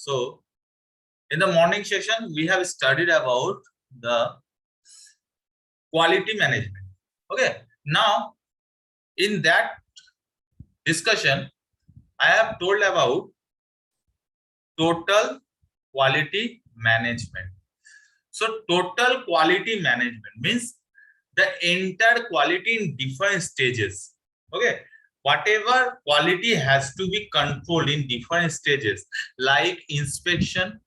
So in the morning session, we have studied about the quality management. Okay. Now, in that discussion, I have told about total quality management. So, total quality management means the entire quality in different stages. Okay. Whatever quality has to be controlled in different stages, like inspection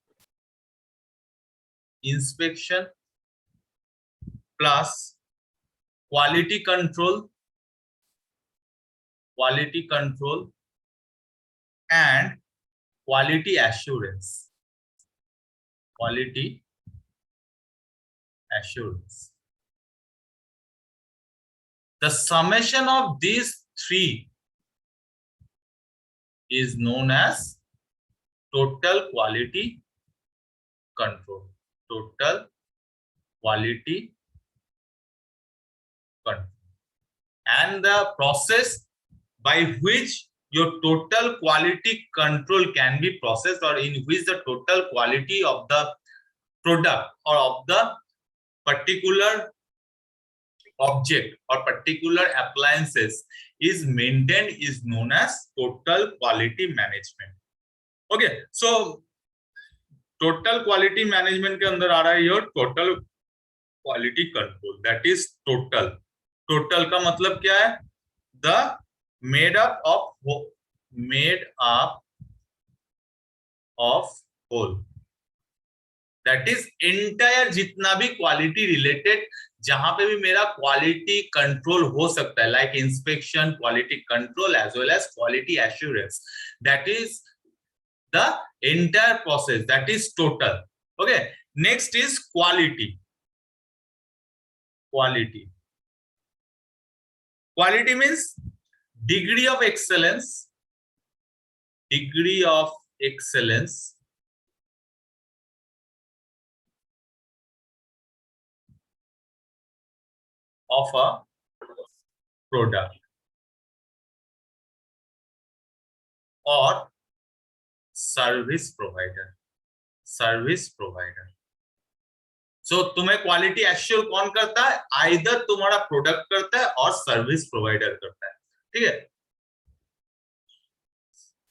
plus quality control and quality assurance. The summation of these three is known as total quality control. And the process by which your total quality control can be processed, or in which the total quality of the product or of the particular object or particular appliances is maintained, is known as total quality management. Okay, so total quality management के अंदर आ रहा है your total quality control, that is total का मतलब क्या है? The made up of whole, that is entire जितना भी quality related जहां पे भी मेरा क्वालिटी कंट्रोल हो सकता है, like inspection, quality control as well as quality assurance, that is the entire process, that is total. Okay, next is quality means degree of excellence of a product or service provider. So तुम्हें quality assure कौन करता है? Either तुम्हारा product करता है और service provider करता है. ठीक है,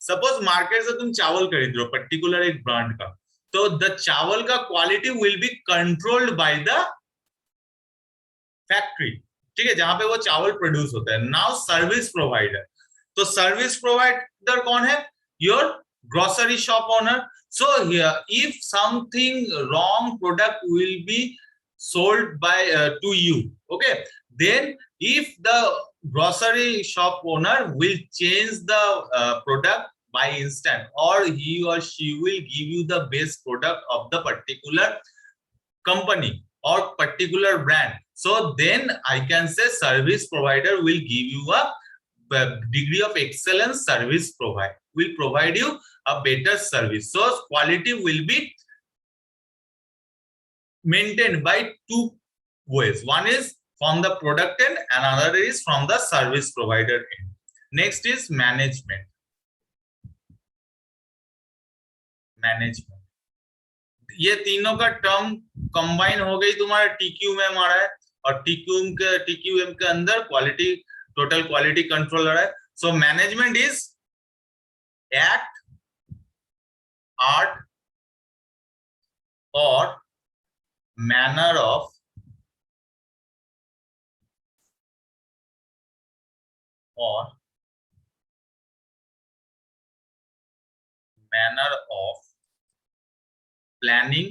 सपोज मार्केट से तुम चावल खरीद रहे हो पर्टिकुलर एक ब्रांड का, तो द चावल का quality will be controlled by the factory. ठीक है, जहां पे वो चावल प्रोड्यूस होता है. नाउ सर्विस प्रोवाइडर, तो सर्विस प्रोवाइडर कौन है? Your grocery shop owner. So here, if something wrong product will be sold by to you, okay, then if the grocery shop owner will change the product by instant, or he or she will give you the best product of the particular company or particular brand, so then I can say service provider will give you a degree of excellence. Service will provide you a better service. So quality will be maintained by two ways. One is from the product end and another is from the service provider end. Next is management. ये तीनों का term combine हो गई तुम्हारा TQM आ रहा है, और TQM के अंदर क्वालिटी, टोटल क्वालिटी कंट्रोल आ रहा है. So management is act, art or manner of planning,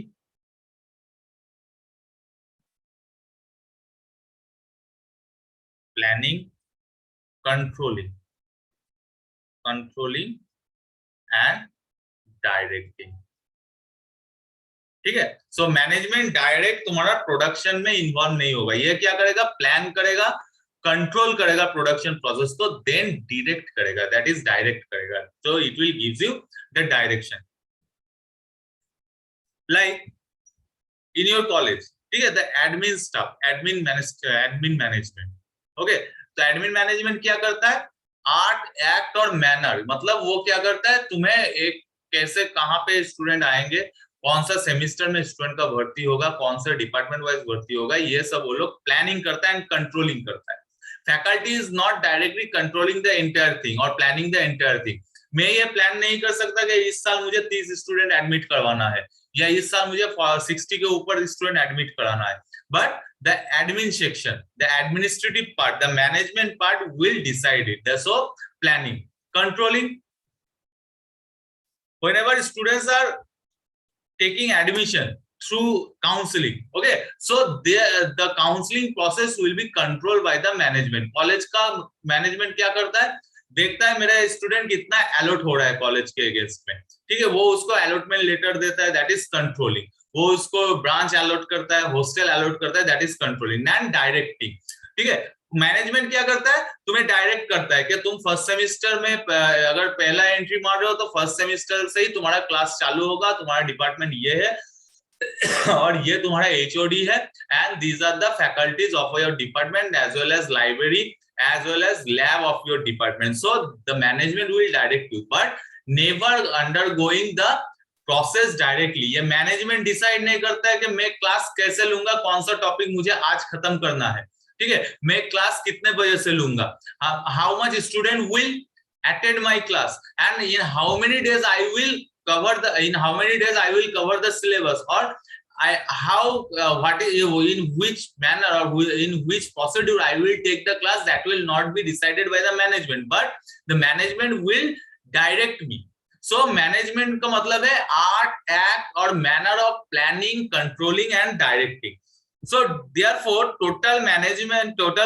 controlling and directing. ठीक है, सो मैनेजमेंट डायरेक्ट तुम्हारा प्रोडक्शन में इन्वॉल्व नहीं होगा. ये क्या करेगा? प्लान करेगा, कंट्रोल करेगा प्रोडक्शन प्रोसेस को, देन डायरेक्ट करेगा, दैट इज डायरेक्ट करेगा. So it will gives you the direction. Like in your college, ठीक है, the admin staff, admin management. Okay, तो एडमिन मैनेजमेंट क्या करता है? आर्ट, एक्ट और मैनर, मतलब वो क्या करता है? तुम्हें एक कैसे कहाँ पे स्टूडेंट आएंगे, कौन सा सेमिस्टर में स्टूडेंट का भर्ती होगा, कौन सा डिपार्टमेंट वाइज भर्ती होगा, ये सब वो लोग प्लानिंग करता है एंड कंट्रोलिंग करता है. Faculty is not directly controlling the entire thing और प्लानिंग द एंटायर थिंग. मैं ये प्लान नहीं कर सकता कि इस साल मुझे 30 स्टूडेंट एडमिट करवाना है या इस साल मुझे 60 के ऊपर स्टूडेंट एडमिट कराना है. But the admin section, the administrative part, the management part will decide it. That's all planning, controlling. Whenever students are taking admission through counseling, okay, so the counseling process will be controlled by the management. College का management क्या करता है, देखता है मेरा student कितना allot हो रहा है कॉलेज के अगेंस्ट में, ठीक है, वो उसको अलॉटमेंट लेटर देता है, दैट इज कंट्रोलिंग. वो उसको ब्रांच अलॉट करता है, हॉस्टल अलॉट करता है, that is controlling and directing. ठीक है, मैनेजमेंट क्या करता है, तुम्हें डायरेक्ट करता है कि तुम फर्स्ट सेमेस्टर में अगर पहला एंट्री मार रहे हो तो फर्स्ट सेमेस्टर से ही तुम्हारा क्लास चालू होगा, तुम्हारा डिपार्टमेंट ये है और ये तुम्हारा HOD है and these are the faculties of your department as well as library as well as lab of your department. So the management will direct you, but never undergoing the process directly. ये management decide नहीं करता है कि मैं class कैसे लूंगा, कौन सा टॉपिक मुझे आज खत्म करना है, ठीक है, मैं क्लास कितने बजे से लूंगा, how much student will attend my class and in how many days I will cover the syllabus, or what is in which manner or in which procedure I will take the class, that will not be decided by the management, but the management will direct me. So management का मतलब है art, act और manner of planning, controlling and directing. So therefore total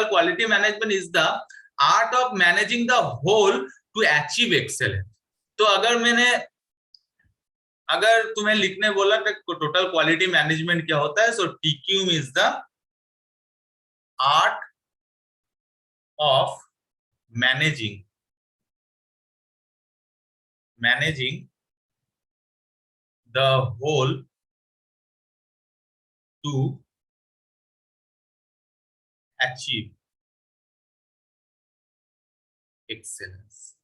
quality management is the art of managing the whole to achieve excellence. तो अगर तुम्हें लिखने बोला तो टोटल क्वालिटी मैनेजमेंट क्या होता है, so TQM is the art of managing the whole to achieve excellence.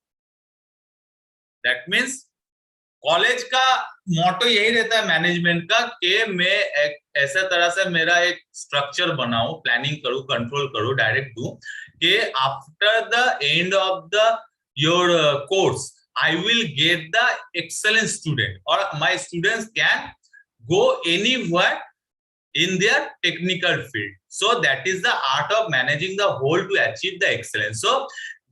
That means college का मोटो यही रहता है मैनेजमेंट का कि मैं एक ऐसा तरह से मेरा एक स्ट्रक्चर बनाऊं, प्लानिंग करूं, कंट्रोल करूं, डायरेक्ट दूं कि after the end of the your course I will get the excellent student और my students can go anywhere in their technical field. So that is the art of managing the whole to achieve the excellence. So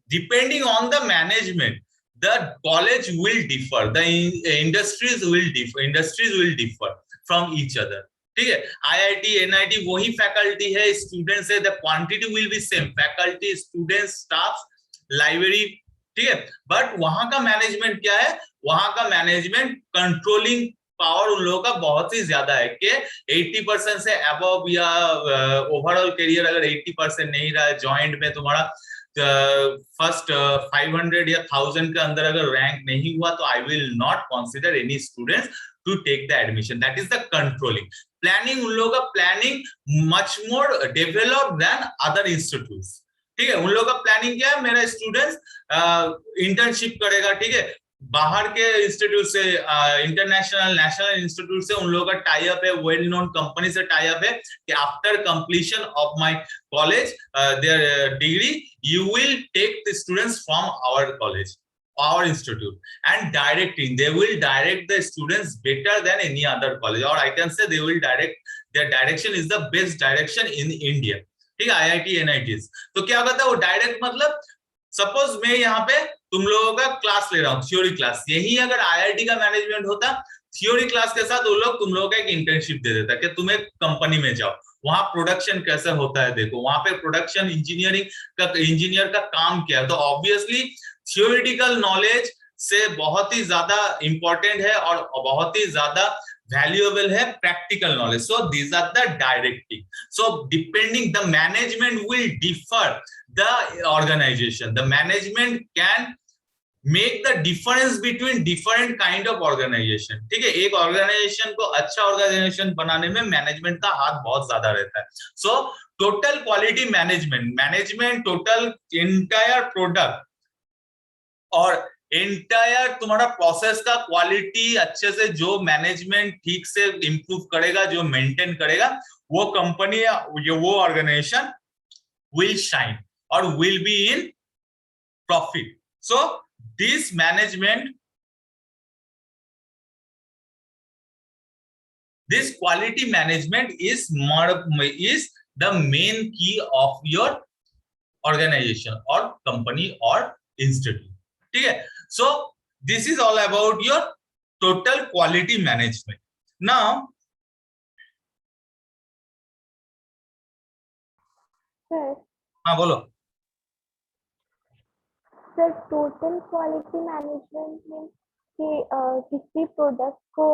depending on the management, the college will differ, the industries will differ from each other. ठीक है, IIT NIT वही faculty है, students है, the quantity will be same, faculty, students, staff, library, ठीक है, but वहां का management क्या है, वहां का मैनेजमेंट कंट्रोलिंग पावर उन लोगों का बहुत ही ज्यादा है कि 80% से अबव या ओवरऑल करियर अगर 80% नहीं रहा है, जॉइंट में तुम्हारा फर्स्ट 500 या 1000 के अंदर अगर रैंक नहीं हुआ तो I will not consider any students to take the admission. That is the controlling. Planning उन लोगों का planning much more developed than other institutes. ठीक है, उन लोगों का प्लानिंग क्या है, मेरा स्टूडेंट्स इंटर्नशिप करेगा, ठीक है, बाहर के इंस्टीट्यूट से, इंटरनेशनल नेशनल इंस्टीट्यूट से उन लोगों का टाई अप है, वेल नोन कंपनी से टाई अप है कि after completion of my college their degree you will take the students from our college, our institute, and directing, they will direct the students better than any other college, or I can say they will direct, their direction is the best direction in India. ठीक है, IIT NITs. तो क्या कहता है वो direct, मतलब suppose मैं यहाँ पे तुम लोगों का क्लास ले रहा हूँ, थ्योरी क्लास, यही अगर IIT का मैनेजमेंट होता, थ्योरी क्लास के साथ वो लोग तुम लोगों का एक इंटर्नशिप दे देता कि तुम्हें कंपनी में जाओ, वहां प्रोडक्शन कैसे होता है देखो, वहां पे प्रोडक्शन इंजीनियर का काम क्या है. तो ऑब्वियसली थियोरिटिकल नॉलेज से बहुत ही ज्यादा इंपॉर्टेंट है और बहुत ही ज्यादा वैल्यूएबल है practical knowledge. So these are the directing. So depending the management will differ the organisation, the management can make the difference between different kind of organisation. ठीक है, एक ऑर्गेनाइजेशन को अच्छा ऑर्गेनाइजेशन बनाने में मैनेजमेंट का हाथ बहुत ज्यादा रहता है. So total quality management total entire product और एंटायर तुम्हारा प्रोसेस का क्वालिटी अच्छे से जो मैनेजमेंट ठीक से इंप्रूव करेगा, जो मेंटेन करेगा, वो कंपनी या वो ऑर्गेनाइजेशन विल शाइन और will be in profit. So this management, this quality management is the main key of your organization or company or institute. ठीक है. So this is all about your total quality management. Now sir हाँ बोलो. Sir total quality management में कि किसी product को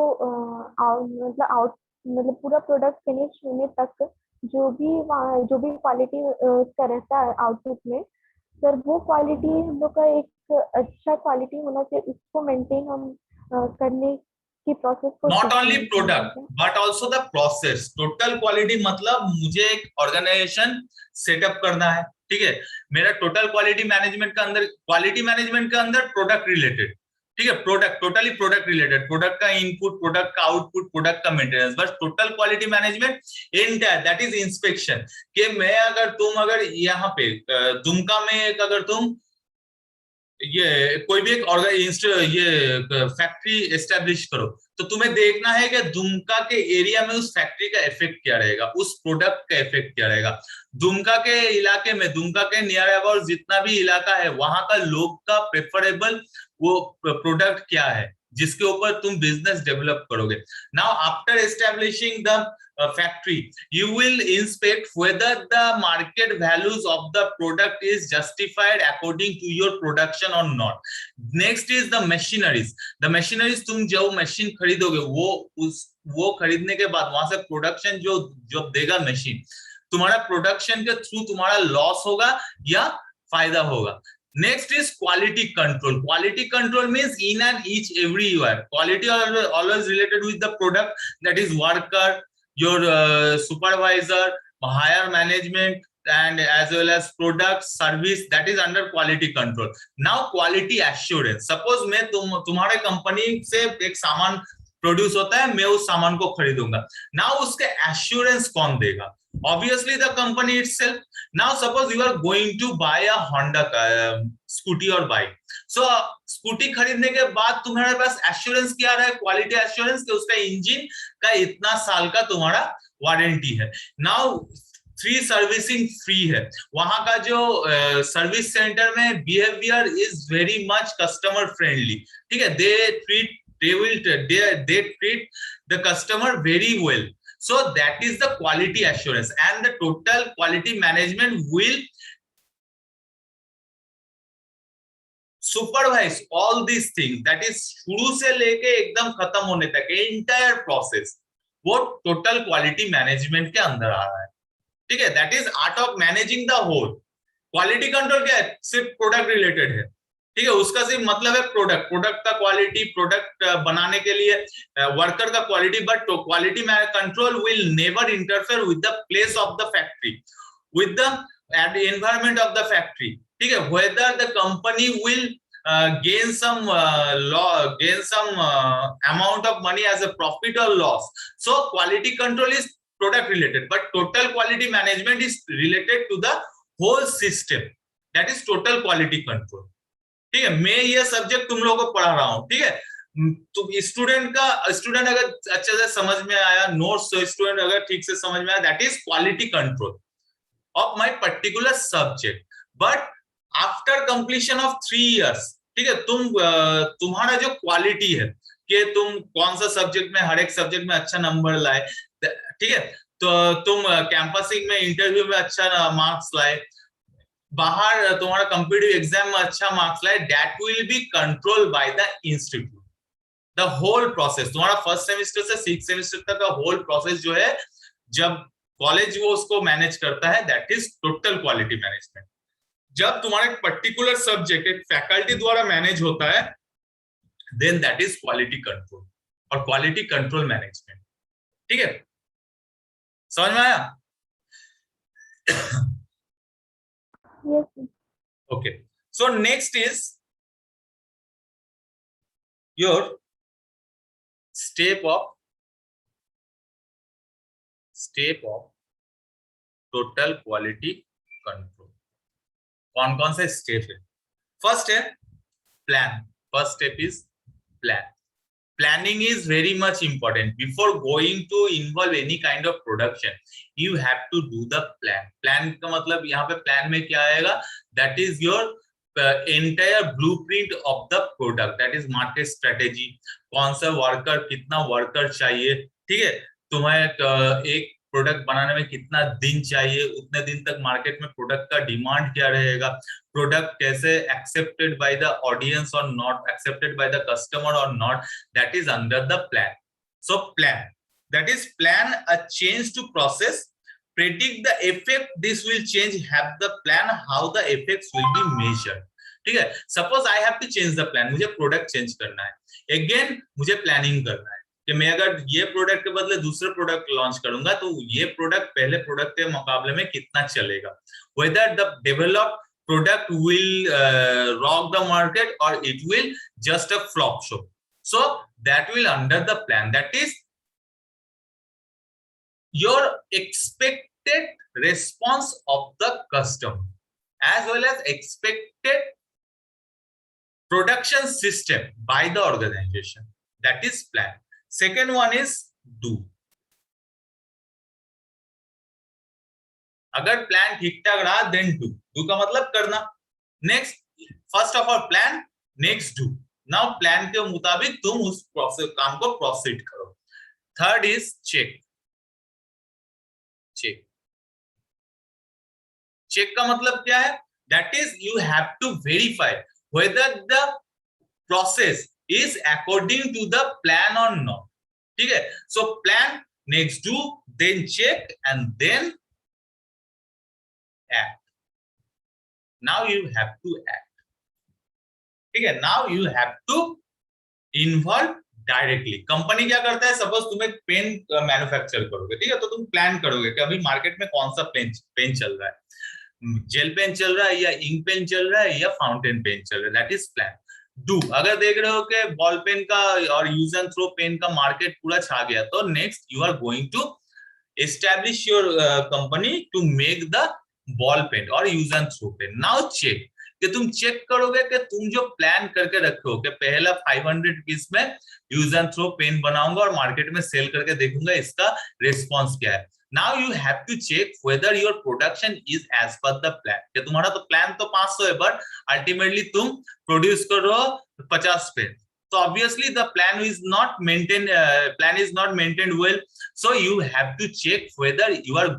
मतलब पूरा प्रोडक्ट फिनिश होने तक जो भी क्वालिटी का रहता है आउटपुट में, सर वो क्वालिटी हम लोग का एक अच्छा क्वालिटी होना चाहिए, उसको मेंटेन हम करने की प्रोसेस को not only product but also the process. Total quality मतलब मुझे एक ऑर्गेनाइजेशन सेटअप करना है. ठीक है. मेरा टोटल क्वालिटी मैनेजमेंट का अंदर, क्वालिटी मैनेजमेंट के अंदर प्रोडक्ट रिलेटेड. ठीक है. Product totally product related, product का इनपुट, प्रोडक्ट का आउटपुट, प्रोडक्ट का मेंटेनेंस. बस total quality management entire, that is inspection. कि मैं अगर यहाँ पे दुमका में अगर तुम ये कोई भी एक फैक्ट्री एस्टेब्लिश करो, तो तुम्हें देखना है कि दुमका के एरिया में उस फैक्ट्री का इफेक्ट क्या रहेगा, उस प्रोडक्ट का इफेक्ट क्या रहेगा. दुमका के इलाके में, दुमका के नियर अबाउट जितना भी इलाका है, वहां का लोग का प्रेफरेबल वो प्रोडक्ट क्या है जिसके ऊपर तुम बिजनेस डेवलप करोगे. Now after establishing the factory, you will inspect whether the market values of the product is justified according to your production or not. Next is the machineries. The machineries, तुम जो machine खरीदोगे वो खरीदने के बाद वहां से प्रोडक्शन जो देगा मशीन, तुम्हारा प्रोडक्शन के थ्रू तुम्हारा लॉस होगा या फायदा होगा. Next is quality control. Quality control means in and each everywhere. Quality always related with the product, that is worker, your supervisor, higher management, and as well as product service, that is under quality control. Now quality assurance. Suppose मैं तुम्हारे company से एक सामान produce होता है, मैं उस सामान को खरीदूंगा. नाउ उसके एश्योरेंस कौन देगा? Obviously the company itself. Now suppose you are going to buy a Honda scooty or bike. So scooty खरीदने के बाद तुम्हारे पास एश्योरेंस क्या रहा है? क्वालिटी एश्योरेंस, कि उसका इंजन का इतना साल का तुम्हारा वारंटी है. नाउ फ्री सर्विसिंग फ्री है. वहां का जो सर्विस सेंटर में behaviour is very much customer friendly. ठीक है. they treat the customer very well. So that is the quality assurance, and the total quality management will supervise all these things. That is शुरू से लेके एकदम खत्म होने तक entire process वो total quality management के अंदर आ रहा है. ठीक है. That is art of managing the whole. Quality control क्या है? सिर्फ प्रोडक्ट रिलेटेड है. ठीक है. उसका सिर्फ मतलब है प्रोडक्ट का क्वालिटी, प्रोडक्ट बनाने के लिए वर्कर का quality. But quality control will never interfere with the place of the factory, with the environment of the factory. ठीक है. Whether the company will gain some amount of money as a profit or loss. So quality control is product related, but total quality management is related to the whole system. That is total quality control. ठीक है. मैं ये subject तुम लोगों को पढ़ा रहा हूँ. ठीक है. तो स्टूडेंट अगर अच्छे से समझ में आया, नोट्स स्टूडेंट अगर ठीक से समझ में आया, that is quality control of my particular subject. But after completion of 3 years, ठीक है, तुम्हारा जो क्वालिटी है कि तुम कौन सा सब्जेक्ट में, हर एक सब्जेक्ट में अच्छा नंबर लाए. ठीक है. तो तुम कैंपसिंग में, इंटरव्यू में अच्छा मार्क्स लाए, बाहर तुम्हारा कॉम्पिटिटिव एग्जाम में अच्छा मार्क्स लाए, that will be control by the institute. The whole process, तुम्हारा फर्स्ट सेमेस्टर से 6th सेमेस्टर तक का होल प्रोसेस जो है, जब कॉलेज वो उसको मैनेज करता है, that is total quality management. जब तुम्हारा एक पर्टिकुलर सब्जेक्ट एक फैकल्टी द्वारा मैनेज होता है, then that is quality control और क्वालिटी कंट्रोल मैनेजमेंट. ठीक है. समझ में आया? Yes. Okay. So next is your step of total quality control. कौन कौन से स्टेप है? फर्स्ट है plan. First step is plan. Planning is very much important. Before going to involve any kind of production, you have to do the plan. Plan का मतलब यहाँ पे plan में क्या आएगा? That is your entire blueprint of the product. That is market strategy. कौन सा worker, कितना worker चाहिए, ठीक है? तुम्हें एक प्रोडक्ट बनाने में कितना दिन चाहिए, उतने दिन तक मार्केट में प्रोडक्ट का डिमांड क्या रहेगा, प्रोडक्ट कैसे एक्सेप्टेड बाय द ऑडियंस और not accepted by the customer और not, that is under the plan. So plan, that is plan a change to process, predict the effect this will change, have the plan how the effects will be measured। ठीक है, suppose I have to change the plan, मुझे product change करना है, again मुझे planning करना है कि मैं अगर ये प्रोडक्ट के बदले दूसरे प्रोडक्ट लॉन्च करूंगा तो ये प्रोडक्ट पहले प्रोडक्ट के मुकाबले में कितना चलेगा, whether the developed product will rock the market or it will just a flop show। So that will under the plan, that is your expected response of the customer as well as expected production system by the organization, that is plan। Second one is do। अगर plan ठीक ठाक रहा then do का मतलब करना। Next, first of all plan, next do. Now plan के मुताबिक तुम उस प्रोसेस काम को प्रोसीड करो। Third is check. चेक का मतलब क्या है? That is you have to verify whether the process is according to the plan or not। ठीक है, so plan, next do, then check and then act। now you have to act। ठीक है, now you have to involve directly. Company क्या करता है, suppose तुम एक pen manufacture करोगे, ठीक है, तो तुम प्लान करोगे कि अभी मार्केट में कौन सा पेन चल रहा है, जेल पेन चल रहा है या इंक पेन चल रहा है या फाउंटेन पेन चल रहा है, दैट इज प्लान। डू, अगर देख रहे हो कि बॉल पेन का और यूज एंड थ्रो पेन का मार्केट पूरा छा गया, तो next you are going to establish your company to make the ball pen और use and throw pen. Now check, कि तुम चेक करोगे कि तुम जो प्लान करके रखे हो कि पहला 500 पीस में यूज एंड थ्रो पेन बनाऊंगा और मार्केट में सेल करके देखूंगा इसका रिस्पॉन्स क्या है। Now you have to check whether your production is as per the plan। कि तुम्हारा तो प्लान तो 500 है, बट अल्टीमेटली तुम प्रोड्यूस कर रहे हो 50 पेन, तो obviously the plan is not maintained well। So you have to check whether you are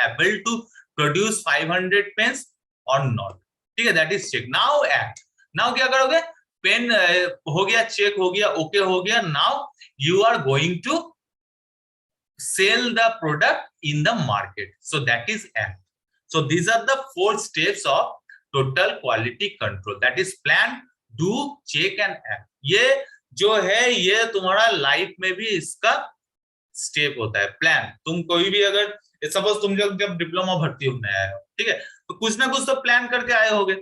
able to produce 500 pens or not। ठीक है, that is check। Now act। now क्या करोगे, pen हो गया, चेक हो गया, ओके हो गया, now you are going to sell the product in the market। so that is act। so these are the 4 steps of total quality control, that is plan, do, check and act। ये जो है ये तुम्हारा life में भी इसका step होता है। प्लान, तुम कोई भी अगर सपोज तुम जब डिप्लोमा भर्ती होने आए हो, ठीक है, तो कुछ ना कुछ तो प्लान करके आए होगे,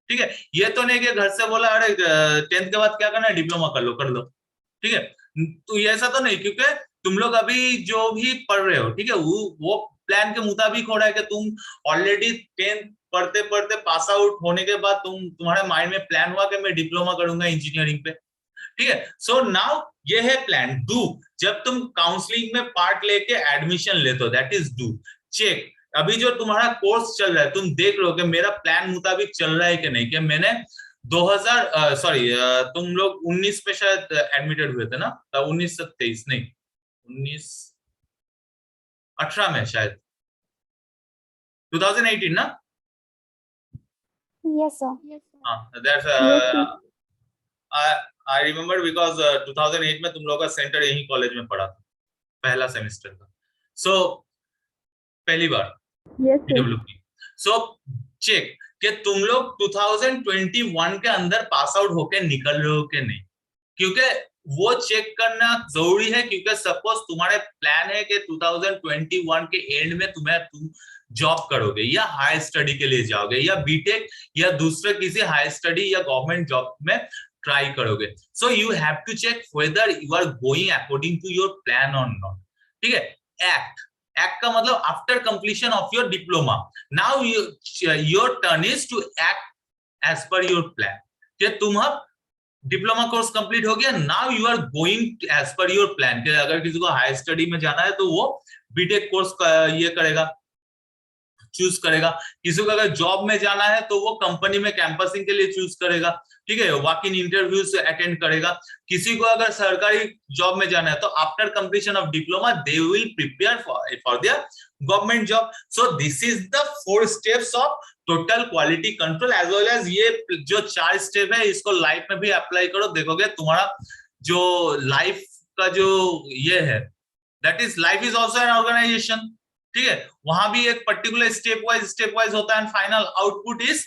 ठीक है। ये तो नहीं कि घर से बोला अरे 10th के बाद क्या करना है, डिप्लोमा कर लो, ठीक है, तो ये ऐसा तो नहीं, क्योंकि तुम लोग अभी जो भी पढ़ रहे हो, ठीक है, वो प्लान के मुताबिक हो रहा है कि तुम ऑलरेडी 10th पढ़ते पढ़ते पास आउट होने के बाद तुम्हारे माइंड में प्लान हुआ कि मैं डिप्लोमा करूंगा इंजीनियरिंग पे, ठीक है। सो नाउ ये है प्लान। डू, जब तुम काउंसलिंग में पार्ट लेके एडमिशन लेते हो, दैट इज डू। चेक, अभी जो तुम्हारा कोर्स चल रहा है तुम देख रहे हो कि मेरा प्लान मुताबिक चल रहा है कि नहीं, कि मैंने 2000 सॉरी तुम लोग 19 में शायद एडमिटेड हुए थे ना, 19 से 23 नहीं 18 में शायद 2018 ना। Yes sir। That's I remember because 2008 में तुम लोग का सेंटर यही कॉलेज में पड़ा था, पहला सेमेस्टर का। सो पहली बार PWP। सो चेक कि तुम लोग 2021 के अंदर पास आउट होके निकल रहे हो कि नहीं, क्योंकि वो चेक करना जरूरी है, क्योंकि सपोज तुम्हारे प्लान है कि 2021 के एंड में तुम जॉब करोगे या हायर स्टडी के लिए जाओगे या बीटेक या दूसरे किसी हायर स्टडी या गवर्नमेंट जॉब में ट्राई करोगे. So you have to check whether you are going according to your plan और नॉट. ठीक है. एक्ट का मतलब after completion of your diploma, now your turn is to act as per your plan. कि तुम अब diploma course complete हो गया, now you are going as per your plan. अगर किसी को हायर स्टडी में जाना है तो वो बीटेक कोर्स ये करेगा, चूज करेगा. किसी को अगर जॉब में जाना है तो वो कंपनी में कैंपसिंग के लिए चूज करेगा. ठीक है. वॉक इन इंटरव्यूज अटेंड करेगा. किसी को अगर सरकारी जॉब में जाना है तो after completion of diploma they will prepare for their government job. So this is the 4 steps of total quality control. As well as ये जो 4 स्टेप है इसको लाइफ में भी अप्लाई करो, देखोगे तुम्हारा जो लाइफ का जो ये है, that is life is also an organisation. ठीक है. वहां भी एक पर्टिकुलर स्टेप वाइज होता है. एंड फाइनल आउटपुट इज,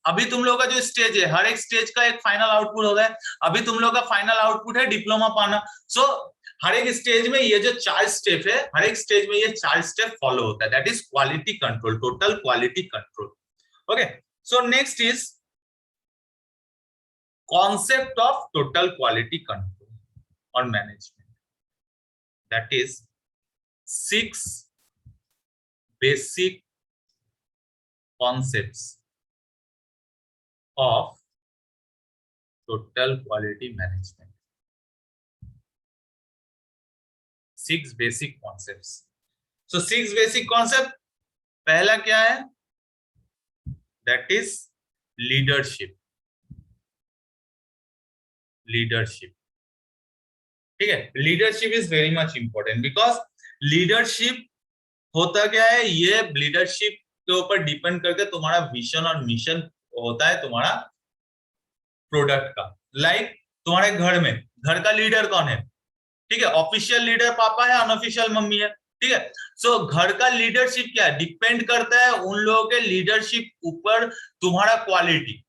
अभी तुम लोग का जो स्टेज है, हर एक स्टेज का एक फाइनल आउटपुट होता है. अभी तुम लोग का फाइनल आउटपुट है डिप्लोमा पाना. सो हर एक स्टेज में ये जो 4 स्टेप है, हर एक स्टेज में ये 4 स्टेप फॉलो होता है. That is quality control, total quality control. Okay. So next is concept of total quality control और management. That is 6 basic concepts of total quality management. 6 basic concepts. So 6 basic concept. पहला क्या है? That is leadership. Leadership. ठीक है. Leadership is very much important because leadership होता क्या है, ये लीडरशिप के ऊपर डिपेंड करके तुम्हारा विजन और मिशन होता है तुम्हारा प्रोडक्ट का. लाइक तुम्हारे घर में, घर का लीडर कौन है? ठीक है. ऑफिशियल लीडर पापा है, अनऑफिशियल मम्मी है. ठीक है. सो घर का लीडरशिप क्या है, डिपेंड करता है उन लोगों के लीडरशिप ऊपर तुम्हारा क्वालिटी.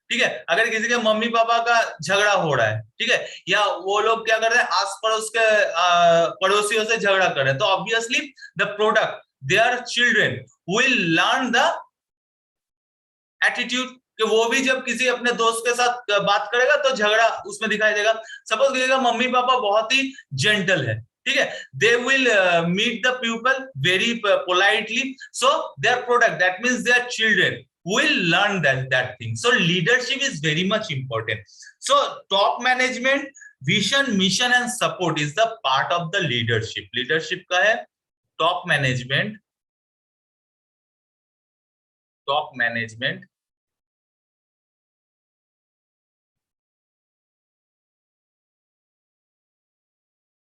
ठीक है. अगर किसी के मम्मी पापा का झगड़ा हो रहा है, ठीक है, या वो लोग क्या कर रहे हैं, आस पड़ोस के पड़ोसियों से झगड़ा कर रहे हैं, तो obviously the product, their children will learn the attitude. कि वो भी जब किसी अपने दोस्त के साथ बात करेगा तो झगड़ा उसमें दिखाई देगा. सपोज कीजिएगा मम्मी पापा बहुत ही जेंटल है, ठीक है, they will meet the people very politely. So their product, that means their children will learn that thing. So leadership is very much important. So top management, vision, mission and support is the part of the leadership. Leadership का है top management,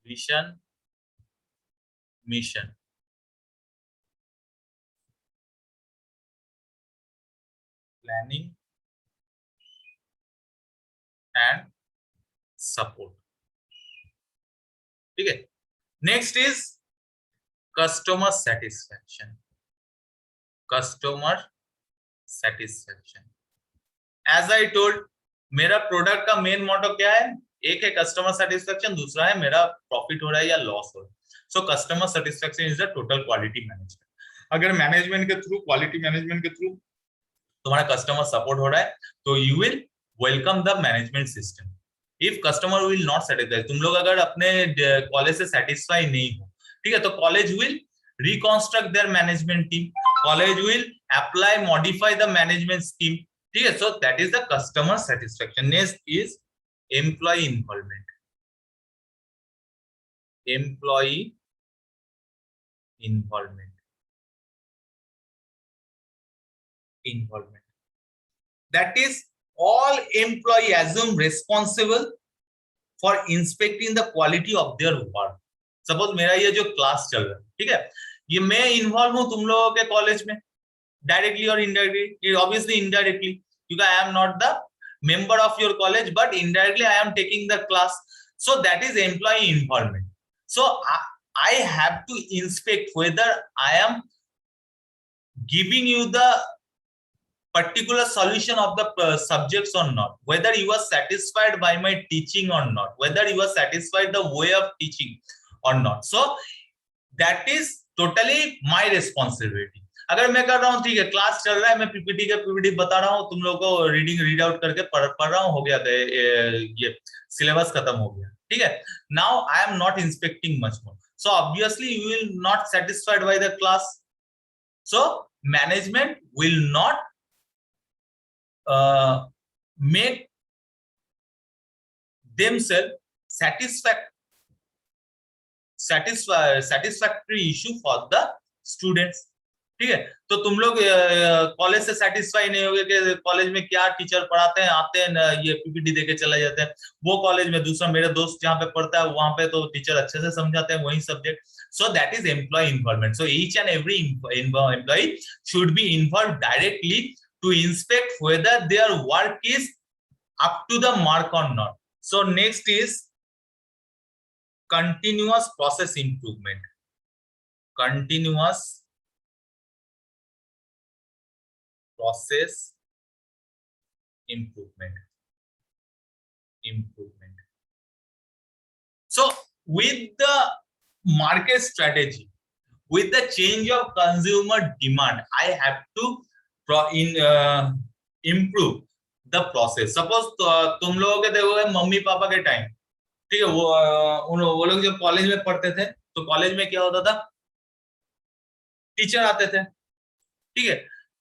vision, mission, planning and support. ठीक है. Next is customer satisfaction. Customer satisfaction, as I told, मेरा product का main motto क्या है? एक है कस्टमर सेटिस्फैक्शन, दूसरा है मेरा प्रॉफिट हो रहा है या लॉस हो रहा है. So customer satisfaction is the total quality management. अगर मैनेजमेंट के थ्रू, क्वालिटी मैनेजमेंट के थ्रू तुम्हारा कस्टमर सपोर्ट हो रहा है तो you will welcome the management system. If customer will not satisfied, तुम लोग अगर अपने कॉलेज से सेटिस्फाई नहीं हो, ठीक है, तो college will reconstruct their management team, college will apply modify the management scheme. ठीक है. So that is the customer satisfaction. Next is employ involvement. Employ involvement. That is, all employee assume responsible for inspecting the quality of their work. Suppose मेरा ये जो class चल रहा है, ठीक है, ये मैं इन्वॉल्व हूँ तुम लोगों के कॉलेज में डायरेक्टली और इनडायरेक्टली. ऑब्वियसली इनडायरेक्टली, क्योंकि I am not the member of your college, but indirectly I am taking the class. So that is employee involvement. So I have to inspect whether I am giving you the particular solution of the subjects or not, whether you are satisfied by my teaching or not, whether you are satisfied the way of teaching or not. So that is totally my responsibility. अगर मैं कर रहा हूँ, ठीक है, class चल रहा है, मैं पीपीटी के पीपीटी बता रहा हूँ, तुम लोगों को रीड आउट करके पढ़ रहा हूँ, हो गया, ये सिलेबस खत्म हो गया, ठीक है। Now I am not inspecting much more, so obviously you will not satisfied by the class, so management will not make themselves satisfactory issue for the students, ठीक है। तो तुम लोग कॉलेज से सेटिस्फाई नहीं होगे कि कॉलेज में क्या टीचर पढ़ाते हैं, आते हैं ये पीपीटी देके चले जाते हैं, वो कॉलेज में दूसरा मेरे दोस्त जहाँ पे पढ़ता है वहां पे तो टीचर अच्छे से समझाते हैं वही subject, so that is employ involvement, so each and every employ should be involve directly to inspect whether their work is up to the mark or not. So next is continuous process improvement. Continuous process improvement. So with the market strategy, with the change of consumer demand, I have to improve the process. Suppose तुम लोगों के देखोगे mummy papa के time, ठीक है, वो लोग जब कॉलेज में पढ़ते थे तो कॉलेज में क्या होता था, टीचर आते थे, ठीक है,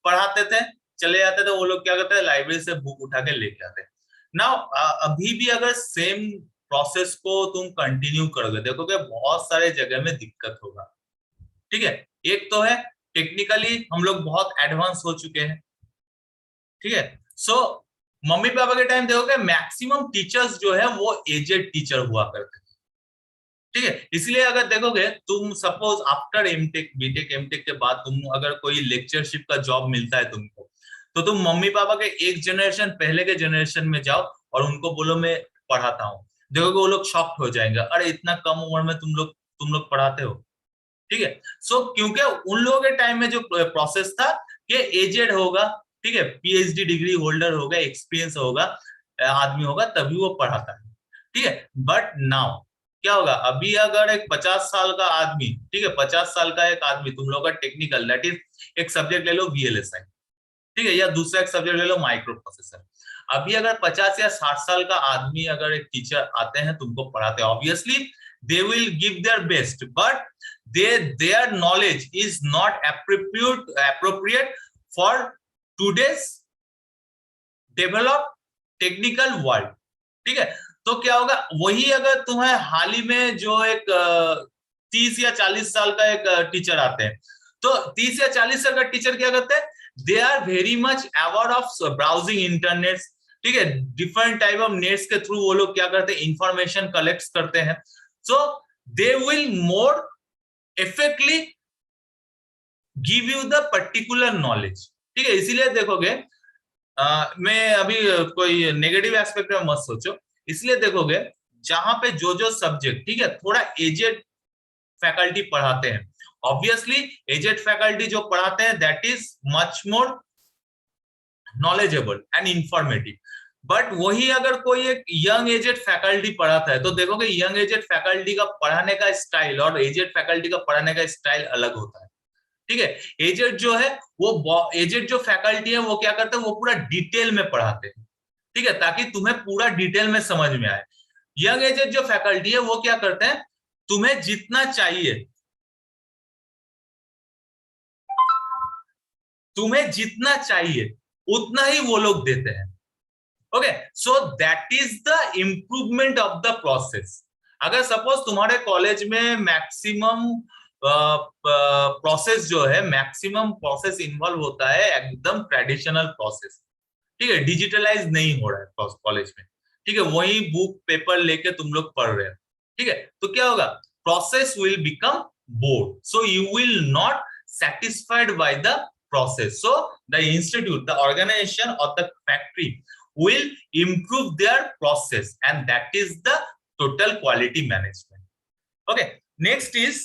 पढ़ाते थे, चले जाते थे, वो लोग क्या करते थे, लाइब्रेरी से बुक उठा के लेके आते। नाउ अभी भी अगर सेम प्रोसेस को तुम कंटिन्यू करोगे, देखोगे बहुत सारे जगह में दिक्कत होगा, ठीक है। एक तो है टेक्निकली हम लोग बहुत एडवांस हो चुके हैं, ठीक है। सो मम्मी पापा के टाइम देखोगे मैक्सिमम टीचर्स जो है वो एजेड टीचर हुआ करते थे, ठीक है। इसलिए अगर देखोगे तुम suppose after MTech BTech MTech के बाद तुम अगर कोई लेक्चरशिप का जॉब मिलता है तुमको, तो तुम मम्मी पापा के एक जनरेशन पहले के जनरेशन में जाओ और उनको बोलो मैं पढ़ाता हूँ, देखोगे वो लोग शॉक्ड हो जाएंगे, अरे इतना कम उम्र में तुम लोग पढ़ाते हो, ठीक है। सो क्योंकि उन लोगों के टाइम में जो प्रोसेस था कि एजेड होगा, ठीक है, पीएचडी डिग्री होल्डर होगा, एक्सपीरियंस होगा, आदमी होगा, तभी वो पढ़ाता है, ठीक है। बट नाउ क्या होगा, अभी अगर एक 50 साल का आदमी, ठीक है, 50 साल का एक आदमी, तुम लोग का टेक्निकल दैट इज एक सब्जेक्ट ले लो वीएलएसआई, ठीक है, या दूसरा एक सब्जेक्ट ले लो माइक्रो प्रोसेसर, अभी अगर 50 या 60 साल का आदमी अगर एक टीचर आते हैं तुमको पढ़ाते हैं, obviously they will give their best, but their knowledge is not appropriate for today's developed technical world, ठीक है। तो क्या होगा, वही अगर तुम्हें हाल ही में जो एक 30 या 40 साल का एक टीचर आते हैं, तो 30 या 40 साल का टीचर क्या करते हैं, they are very much aware of browsing internet, ठीक है, डिफरेंट टाइप ऑफ नेट्स के थ्रू वो लोग क्या करते हैं, इंफॉर्मेशन कलेक्ट करते हैं, so they will more effectively give you the particular knowledge, ठीक है। इसीलिए देखोगे मैं अभी कोई नेगेटिव एस्पेक्ट में मत सोचो, इसलिए देखोगे जहां पे जो सब्जेक्ट, ठीक है, थोड़ा एजेड फैकल्टी पढ़ाते हैं, ऑब्वियसली एजेड फैकल्टी जो पढ़ाते हैं that is much more knowledgeable and informative, but वही अगर कोई एक यंग एजेड फैकल्टी पढ़ाता है तो देखोगे यंग एजेड फैकल्टी का पढ़ाने का स्टाइल और एजेड फैकल्टी का पढ़ाने का स्टाइल अलग होता है, ठीक है। एजेड जो है वो एजेड जो फैकल्टी है वो क्या करते हैं, वो पूरा डिटेल में पढ़ाते हैं, ठीक है, ताकि तुम्हें पूरा डिटेल में समझ में आए। यंग एजेड जो फैकल्टी है वो क्या करते हैं, तुम्हें जितना चाहिए, तुम्हें जितना चाहिए उतना ही वो लोग देते हैं, okay. So that is the improvement of the process. अगर सपोज तुम्हारे कॉलेज में मैक्सिमम प्रोसेस जो है, मैक्सिमम प्रोसेस इन्वॉल्व होता है एकदम ट्रेडिशनल प्रोसेस, ठीक है, डिजिटलाइज नहीं हो रहा है कॉलेज में, ठीक है, वही बुक पेपर लेके तुम लोग पढ़ रहे हो, ठीक है, तो क्या होगा, process will become board, so you will not satisfied by the process, so the institute, the organization or the factory will improve their process, and that is the total quality management, okay. Next is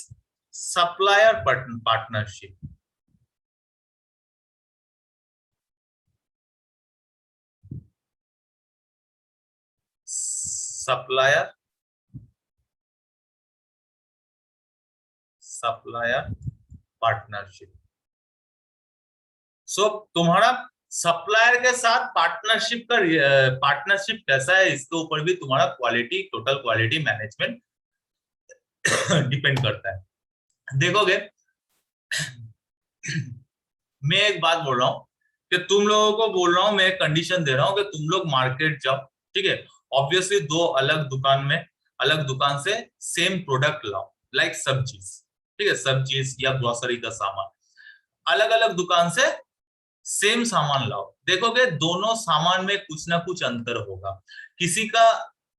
supplier partnership. Supplier partnership, सो तुम्हारा supplier के साथ partnership कैसा है, इसके ऊपर भी तुम्हारा quality, total quality management depend करता है। देखोगे मैं एक बात बोल रहा हूँ कि तुम लोगों को बोल रहा हूँ, मैं एक कंडीशन दे रहा हूँ कि तुम लोग मार्केट जाओ, ठीक है। ऑब्वियसली दो अलग दुकान से सेम प्रोडक्ट लाओ, लाइक सब्जीज, ठीक है, सब्जीज या ग्रोसरी का सामान, अलग अलग दुकान से सेम सामान लाओ, देखोगे दोनों सामान में कुछ ना कुछ अंतर होगा। किसी का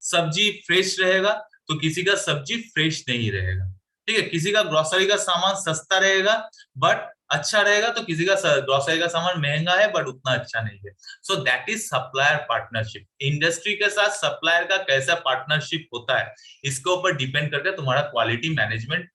सब्जी फ्रेश रहेगा तो किसी का सब्जी फ्रेश नहीं रहेगा, ठीक है। किसी का ग्रोसरी का सामान सस्ता रहेगा बट अच्छा रहेगा, तो किसी का ग्रोसरी का सामान महंगा है बट उतना अच्छा नहीं है। So that is supplier partnership. Industry के साथ सप्लायर का कैसा पार्टनरशिप होता है, इसके ऊपर डिपेंड करके तुम्हारा क्वालिटी मैनेजमेंट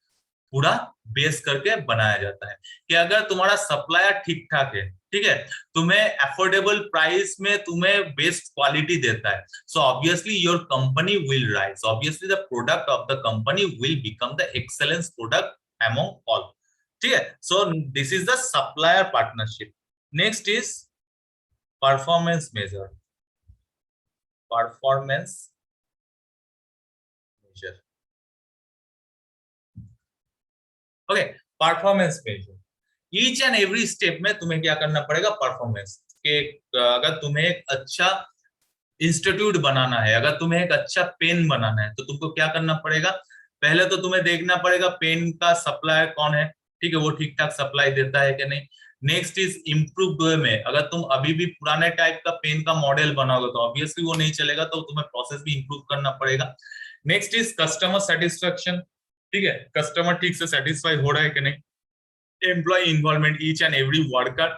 पूरा बेस करके बनाया जाता है। कि अगर तुम्हारा सप्लायर ठीक ठाक है, ठीक है, तुम्हें अफोर्डेबल प्राइस में तुम्हें बेस्ट क्वालिटी देता है, so obviously your company will rise, obviously the product of the company will become the excellence product among all, ठीक है। So this is the supplier partnership. Next is performance measure. Performance measure, okay. Performance measure each and every step में तुम्हें क्या करना पड़ेगा, performance के। अगर तुम्हें एक अच्छा इंस्टीट्यूट बनाना है, अगर तुम्हें एक अच्छा पेन बनाना है, तो तुमको क्या करना पड़ेगा, पहले तो तुम्हें देखना पड़ेगा पेन का सप्लायर कौन है, ठीक है, वो ठीक ठाक सप्लाई देता है कि नहीं। नेक्स्ट इज इम्प्रूव वे में, अगर तुम अभी भी पुराने टाइप का पेन का मॉडल बनाओगे तो ऑब्वियसली वो नहीं चलेगा, तो तुम्हें प्रोसेस भी इम्प्रूव करना पड़ेगा। नेक्स्ट इज कस्टमर सेटिस्फेक्शन, ठीक है, कस्टमर ठीक से सेटिस्फाई हो रहा है कि नहीं। Employ involvement, each and every worker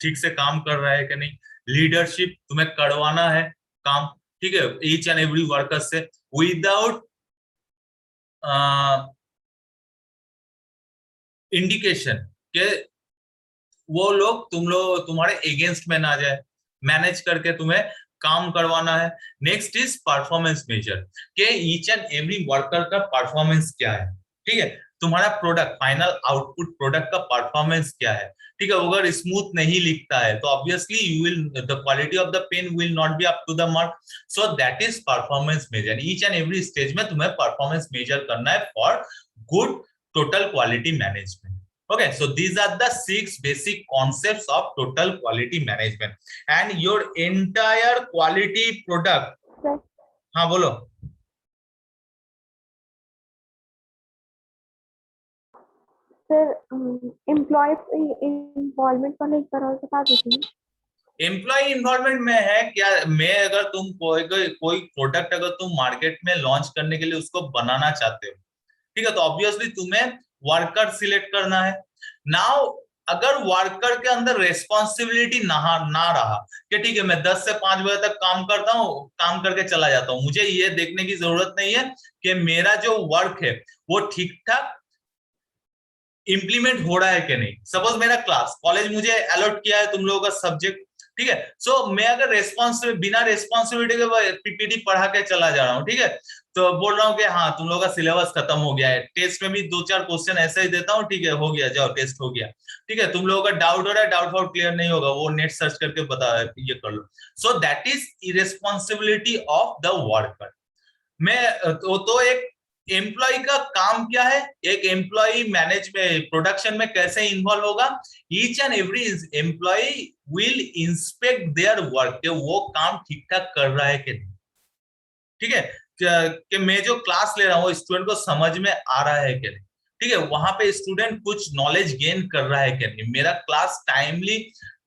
ठीक से काम कर रहा है कि नहीं। लीडरशिप, तुम्हें करवाना है काम, ठीक है, ईच एंड एवरी वर्कर से विदाउट इंडिकेशन के वो लोग तुम्हारे अगेंस्ट में ना जाए, मैनेज करके तुम्हें काम करवाना है। नेक्स्ट इज परफॉर्मेंस मेजर, के ईच एंड एवरी वर्कर का परफॉर्मेंस क्या है, ठीक है, तुम्हारा प्रोडक्ट, फाइनल आउटपुट प्रोडक्ट का परफॉर्मेंस क्या है, ठीक है। अगर स्मूथ नहीं लिखता है तो obviously you will, the quality of the pen will not be up to the mark. So that is performance measure. Each and every stage में तुम्हें परफॉर्मेंस मेजर करना है for good total quality management. Okay, so these are the 6 basic concepts of total quality management and your entire quality product. Sir हाँ बोलो। Sir employ involvement वाला एक बार और बता दीजिए। एम्प्लॉय इन्वॉल्वमेंट में है क्या, मैं अगर तुम कोई प्रोडक्ट अगर तुम मार्केट में लॉन्च करने के लिए उसको बनाना चाहते हो, ठीक है, तो ऑब्वियसली तुम्हें वर्कर सिलेक्ट करना है। नाउ अगर वर्कर के अंदर रेस्पॉन्सिबिलिटी ना रहा कि ठीक है मैं 10 से 5 बजे तक काम करता हूँ, काम करके चला जाता हूँ, मुझे ये देखने की जरूरत नहीं है कि मेरा जो वर्क है वो ठीक ठाक इंप्लीमेंट हो रहा है कि नहीं। सपोज मेरा क्लास कॉलेज मुझे अलॉट किया है तुम लोगों का सब्जेक्ट, ठीक है, सो मैं अगर बिना रेस्पॉन्सिबिलिटी के पीपीटी पढ़ा के चला जा रहा हूँ, ठीक है, तो बोल रहा हूँ कि हाँ तुम लोगों का सिलेबस खत्म हो गया है, टेस्ट में भी 2-4 क्वेश्चन ऐसे ही देता हूँ, ठीक है, हो गया, जाओ टेस्ट हो गया, ठीक है, तुम लोगों का डाउट हो रहा है, डाउट फॉर क्लियर नहीं होगा, वो नेट सर्च करके बता, ये कर लो। So that is irresponsibility of the worker. मैं तो एक एम्प्लॉय का काम क्या है, एक एम्प्लॉय मैनेजमेंट प्रोडक्शन में कैसे इन्वॉल्व होगा, each and every employ will inspect their work, कि वो काम ठीक ठाक कर रहा है कि नहीं, ठीक है, कि मैं जो क्लास ले रहा हूँ स्टूडेंट को समझ में आ रहा है कि नहीं, ठीक है, वहां पे स्टूडेंट कुछ नॉलेज गेन कर रहा है कि नहीं, मेरा क्लास टाइमली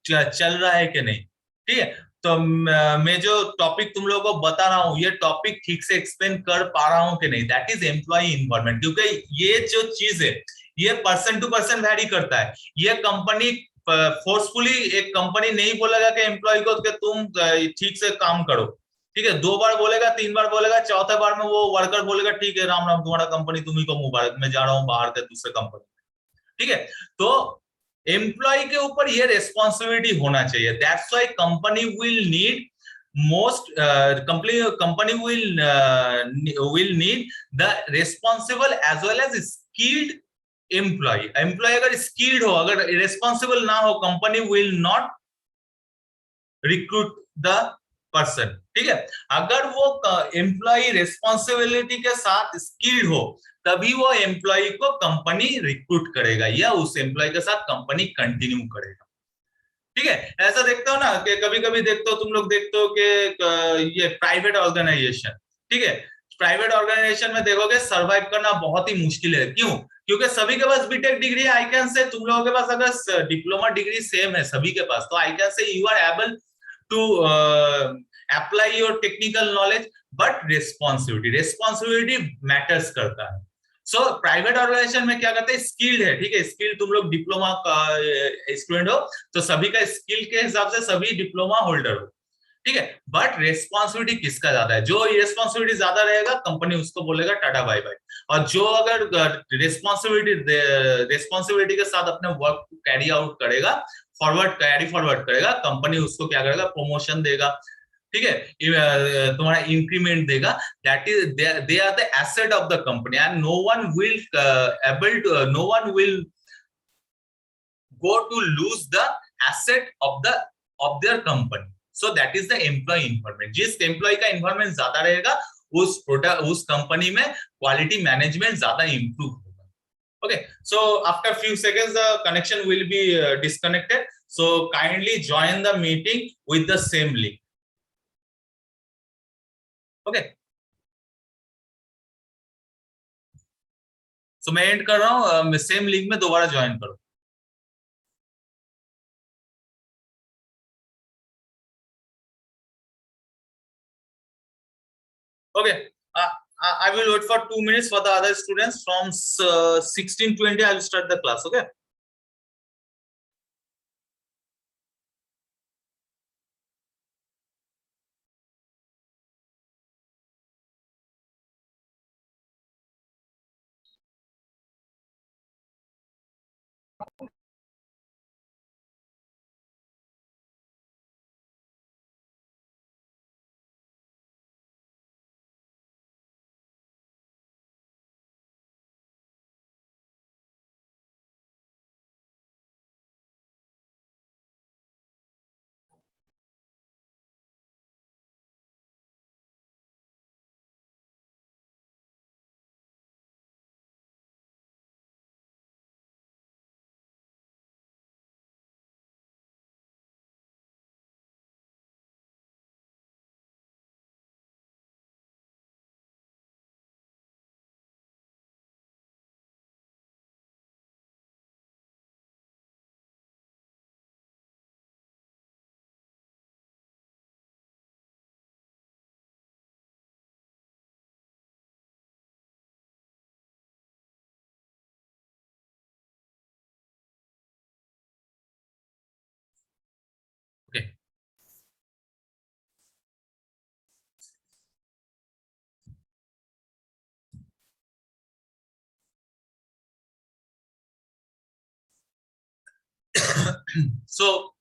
चल रहा है कि नहीं, ठीक है, तो मैं जो टॉपिक तुम लोगों को बता रहा हूँ ये टॉपिक ठीक से एक्सप्लेन कर पा रहा हूँ कि नहीं, दैट इज एम्प्लॉय इन्वॉल्वमेंट। क्योंकि ये जो चीज है ये पर्सन टू पर्सन वैरी करता है। ये कंपनी फोर्सफुली एक कंपनी नहीं बोलेगा कि एम्प्लॉय को कि तुम ठीक से काम करो, ठीक है, 2 बार बोलेगा, 3 बार बोलेगा, चौथे बार में वो वर्कर बोलेगा ठीक है राम राम तुम्हारा कंपनी तुम्ही को मुबारक, मैं जा रहा हूँ बाहर के दूसरे कंपनी, ठीक है। तो एम्प्लॉय के ऊपर ये रेस्पॉन्सिबिलिटी होना चाहिए। That's why company will need most company will need the responsible as well as skilled employ अगर स्किल्ड हो, अगर रिस्पॉन्सिबल ना हो, company will not recruit the person. ठीक है, अगर वो एम्प्लॉय रिस्पॉन्सिबिलिटी के साथ स्किल्ड हो तभी वो एम्प्लॉय को कंपनी रिक्रूट करेगा या उस एम्प्लॉय के साथ कंपनी कंटिन्यू करेगा। ठीक है, ऐसा देखते हो ना कि कभी कभी देखते हो, तुम लोग देखते हो कि ये प्राइवेट ऑर्गेनाइजेशन, ठीक है, प्राइवेट ऑर्गेनाइजेशन में देखोगे सरवाइव करना बहुत ही मुश्किल है। क्यों? क्योंकि सभी के पास बीटेक डिग्री है। आई कैन से तुम लोगों के पास अगर डिप्लोमा डिग्री सेम है सभी के पास, तो I can say you are able to apply your technical knowledge, but responsibility matters करता है। सो प्राइवेट ऑर्गेनाइजेशन में क्या करते हैं, स्किल्ड है, ठीक है, स्किल तुम लोग डिप्लोमा का स्टूडेंट हो तो सभी का स्किल के हिसाब से सभी डिप्लोमा होल्डर हो, ठीक है, बट रेस्पॉन्सिबिलिटी किसका ज्यादा है? जो रेस्पॉन्सिबिलिटी ज्यादा रहेगा कंपनी उसको बोलेगा टाटा बाय बाय, और जो अगर रेस्पॉन्सिबिलिटी के साथ अपने वर्क को कैरी आउट करेगा, कैरी फॉरवर्ड करेगा, कंपनी उसको क्या करेगा, प्रमोशन देगा, ठीक है, तुम्हारा इंक्रीमेंट देगा। That is they are the asset of the company and no one will go to lose the asset of their company. So that is the employee environment. जिस एम्प्लॉय का इन्वायरमेंट ज्यादा रहेगा उस कंपनी में quality management ज्यादा improve होगा। Okay, so after few seconds the connection will be disconnected, so kindly join the meeting with the same link. Okay, so मैं and कर रहा हूँ, सेम लिंक में दोबारा ज्वाइन करो। Okay, I will wait for 2 minutes for the other students. From 16:20 I will start the class. Okay. Okay. So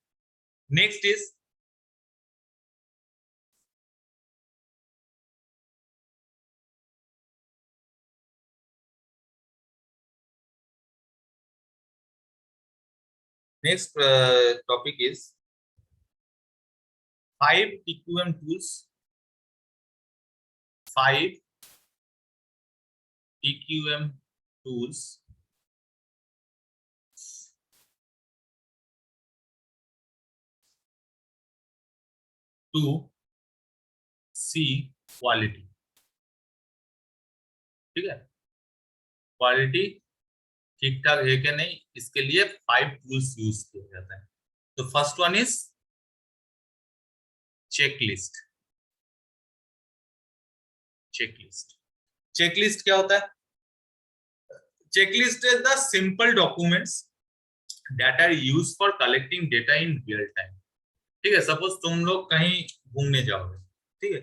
next is topic is 5 TQM tools. 5 TQM tools to see quality. ठीक है, quality ठीक ठाक है कि नहीं, इसके लिए 5 tools use किया जाता है। तो first one is checklist. Checklist क्या होता है? Checklist is the simple documents that are used for collecting data in real time. ठीक है, सपोज तुम लोग कहीं घूमने जाओगे, ठीक है,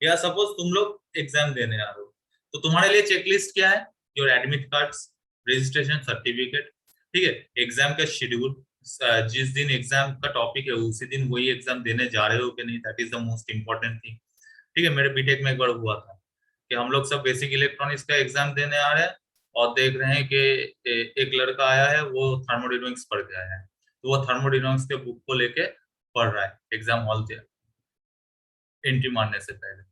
या सपोज तुम लोग एग्जाम देने आ रहे हो, तो तुम्हारे लिए चेकलिस्ट क्या है? Your admit cards, registration certificate, ठीक है, एग्जाम का शेड्यूल, जिस दिन एग्जाम का टॉपिक है उसी दिन वही एग्जाम देने जा रहे हो कि नहीं, that is the most important thing. ठीक है, मेरे बीटेक में एक बार हुआ था कि हम लोग सब बेसिक इलेक्ट्रॉनिक्स का एग्जाम देने आ रहे हैं, और देख रहे हैं कि एक लड़का आया है, वो थर्मोडायनामिक्स पढ़ के आया है, तो वो थर्मोडायनामिक्स के बुक को लेके पढ़ रहा है एग्जाम हॉल से एंट्री मारने से पहले।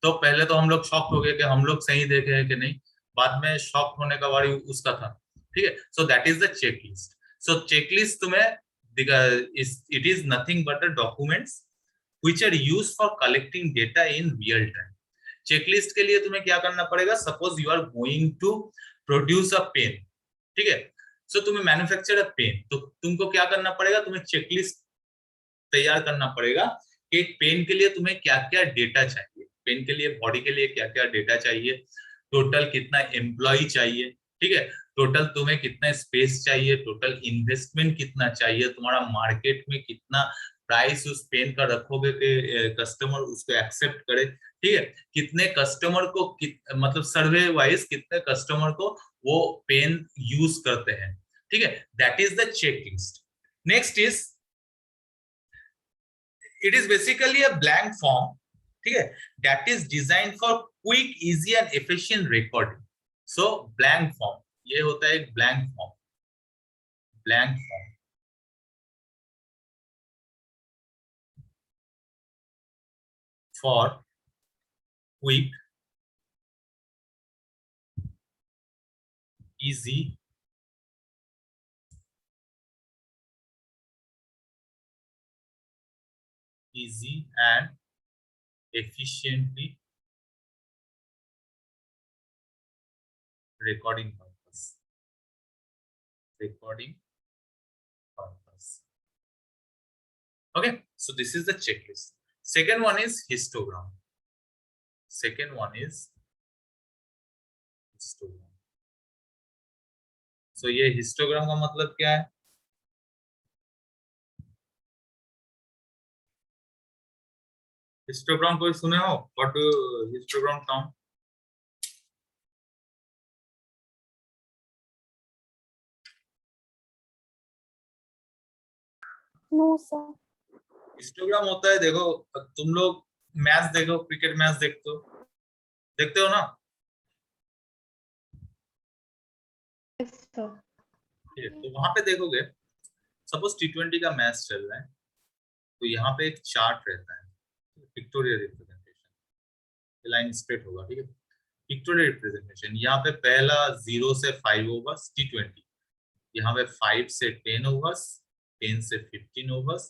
तो पहले तो हम लोग शॉक हो गए कि हम लोग सही देखे हैं कि नहीं, बाद में शॉक होने का बारी उसका था। ठीक है, so that is the checklist. So checklist तुम्हें it is nothing but the documents which are used for collecting data in real time. Checklist के लिए तुम्हें क्या करना पड़ेगा, suppose you are going to produce a pen, ठीक है, सो तुम्हें मैन्युफैक्चर अ पेन, तो तुमको क्या करना पड़ेगा, तुम्हें चेकलिस्ट तैयार करना पड़ेगा कि एक पेन के लिए तुम्हें क्या क्या डेटा चाहिए, पेन के लिए बॉडी के लिए क्या क्या डेटा चाहिए, टोटल कितना एम्प्लॉय चाहिए, ठीक है, टोटल तुम्हें कितना स्पेस चाहिए, टोटल इन्वेस्टमेंट कितना चाहिए, तुम्हारा मार्केट में कितना प्राइस उस पेन का रखोगे कि कस्टमर उसको एक्सेप्ट करे, ठीक है, कितने कस्टमर को मतलब सर्वे वाइज कितने कस्टमर को वो पेन यूज करते हैं, ठीक है, that is the checklist. Next is it is basically a blank form, ठीक है, that is designed for quick, easy and efficient recording. So blank form, ये होता है एक blank form, blank form for quick, easy and efficiently recording purpose. Okay, so this is the checklist. Second one is histogram. So ये histogram का मतलब क्या है? Histogram कोई सुने हो? What do histogram sound? No sir. Histogram होता है, देखो तुम लोग मैच देखो, क्रिकेट मैच देखते हो ना? तो वहां पे देखोगे, सपोज T20 का मैच चल रहा है, तो यहाँ पे एक चार्ट रहता है, पिक्टोरियल रिप्रेजेंटेशन, लाइन स्ट्रेट होगा, ठीक है, पिक्टोरियल रिप्रेजेंटेशन। यहाँ पे पहला 0 से 5 ओवर्स T20, यहाँ पे 5 से 10 ओवर्स, 10 से 15 ओवर्स,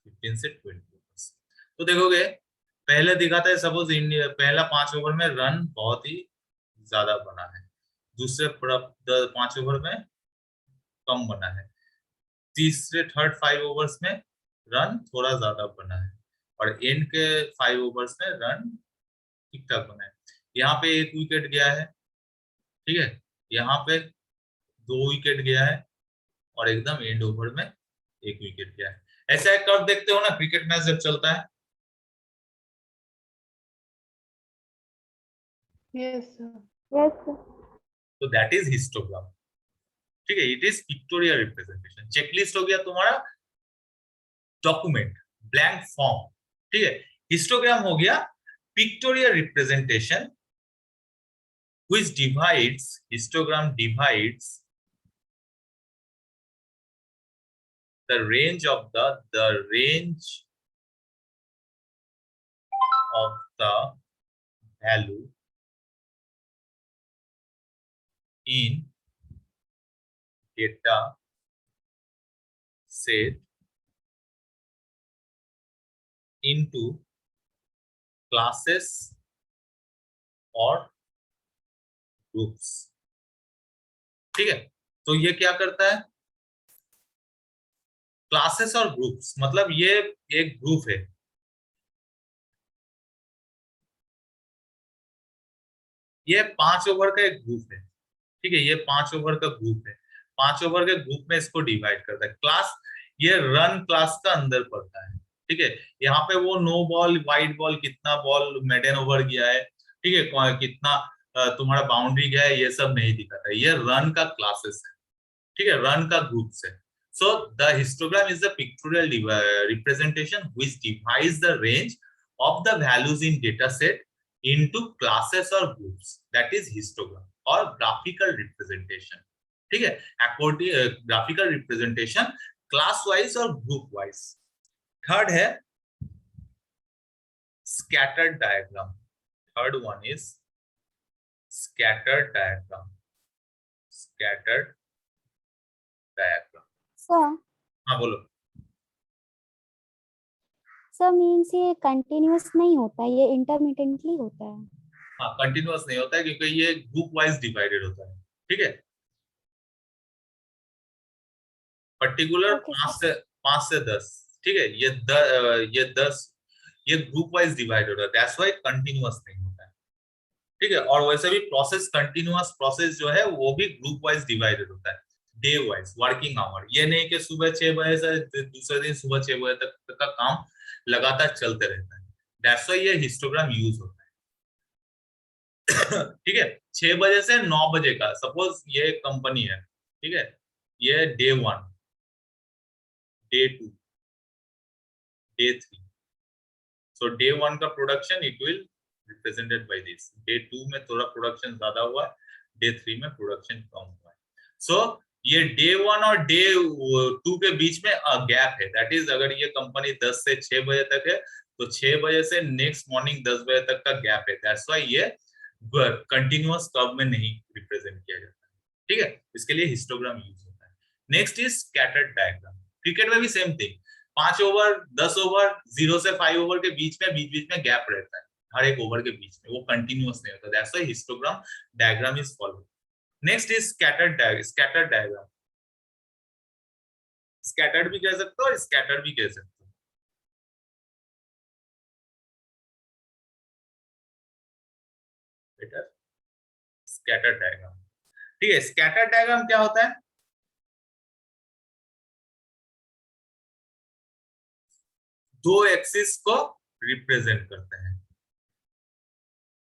15 से 20 ओवर्स। तो देखोगे पहले दिखाता है, सपोज इंडिया पहला 5 ओवर में रन बहुत ही ज्यादा बना है, दूसरे 5 ओवर में कम बना है, तीसरे थर्ड 5 ओवर्स में रन थोड़ा ज्यादा बना है, और एंड के 5 ओवर्स में रन ठीक ठाक बना है। यहाँ पे 1 विकेट गया है, ठीक है, यहाँ पे 2 विकेट गया है, और एकदम एंड ओवर में 1 विकेट गया है। ऐसा एक कर्व देखते हो ना क्रिकेट मैच जब चलता है? Yes sir. तो दैट इज हिस्टोग्राम, ठीक है, it is pictorial representation. Checklist हो गया तुम्हारा डॉक्यूमेंट, ब्लैंक फॉर्म, ठीक है, हिस्टोग्राम हो गया pictorial representation which divides, histogram divides the range of the value in data set into classes और ग्रुप्स, ठीक है। तो ये क्या करता है, क्लासेस और ग्रुप्स, मतलब ये एक ग्रुप है, ये 5 ओवर का एक ग्रुप है, ठीक है, ये 5 ओवर का ग्रुप है, 5 ओवर के ग्रुप में इसको डिवाइड करता है। क्लास ये रन क्लास का अंदर पड़ता है, ठीक है, यहाँ पे वो नो बॉल वाइड बॉल कितना बॉल मेडन ओवर गया है, ठीक है, कितना तुम्हारा बाउंड्री गया है, ये सब नहीं दिखाता है, ये रन का क्लासेस है, ठीक है, रन का ग्रुप्स है। So the histogram is the pictorial representation which divides the range of the values in data set into classes or groups, that is histogram, और ग्राफिकल रिप्रेजेंटेशन, ठीक है, according graphical representation class wise और group wise. Third है scattered diagram. Third one is scattered diagram. Scattered diagram. Sir हाँ बोलो। Sir means ये continuous नहीं होता है, ये इंटरमिटेंटली होता है। हाँ कंटिन्यूअस नहीं होता है क्योंकि ये ग्रुप वाइज डिवाइडेड होता है, ठीक है। पर्टिकुलर Okay, 5 से 10, ठीक है, ये 10 ये ग्रुप वाइज डिवाइड होता है, दैट्स व्हाई कंटिन्यूअस नहीं होता है, ठीक है। और वैसे भी प्रोसेस, कंटिन्यूअस प्रोसेस जो है वो भी ग्रुप वाइज डिवाइडेड होता है, डे वाइज, वर्किंग आवर। ये नहीं कि सुबह 6 बजे से दूसरे दिन सुबह 6 बजे तक का काम लगातार चलते रहता है, दैट्स व्हाई ये हिस्टोग्राम यूज होता है। ठीक है, 6 बजे से 9 बजे का, सपोज ये कंपनी है, ठीक है, ये डे 1, डे 2, डे 3। सो डे 1 का production it will represented by this, day 2 में थोड़ा प्रोडक्शन ज्यादा हुआ है, डे 3 में प्रोडक्शन कम हुआ है। सो ये डे 1 और डे 2 के बीच में गैप है, दैट इज अगर ये कंपनी 10 से 6 बजे तक है तो 6 बजे से नेक्स्ट मॉर्निंग 10 बजे तक का गैप है, दैट्स व्हाई ये कंटिन्यूअस कर्व में नहीं रिप्रेजेंट किया जाता है, ठीक है। इसके लिए हिस्टोग्राम यूज होता है। Next is scattered diagram. Cricket में भी सेम थिंग, 5 ओवर, 10 ओवर, 0 से 5 ओवर के बीच में गैप रहता है हर एक ओवर के बीच में, वो कंटिन्यूअस नहीं होता, that's why histogram diagram is followed. Next is scattered diagram. Scattered भी कह सकते हो और स्कैटर्ड भी कह सकते हो। बेटर स्कैटर्ड डायग्राम, ठीक है। स्कैटर्ड डायग्राम क्या होता है? दो एक्सिस को रिप्रेजेंट करते हैं,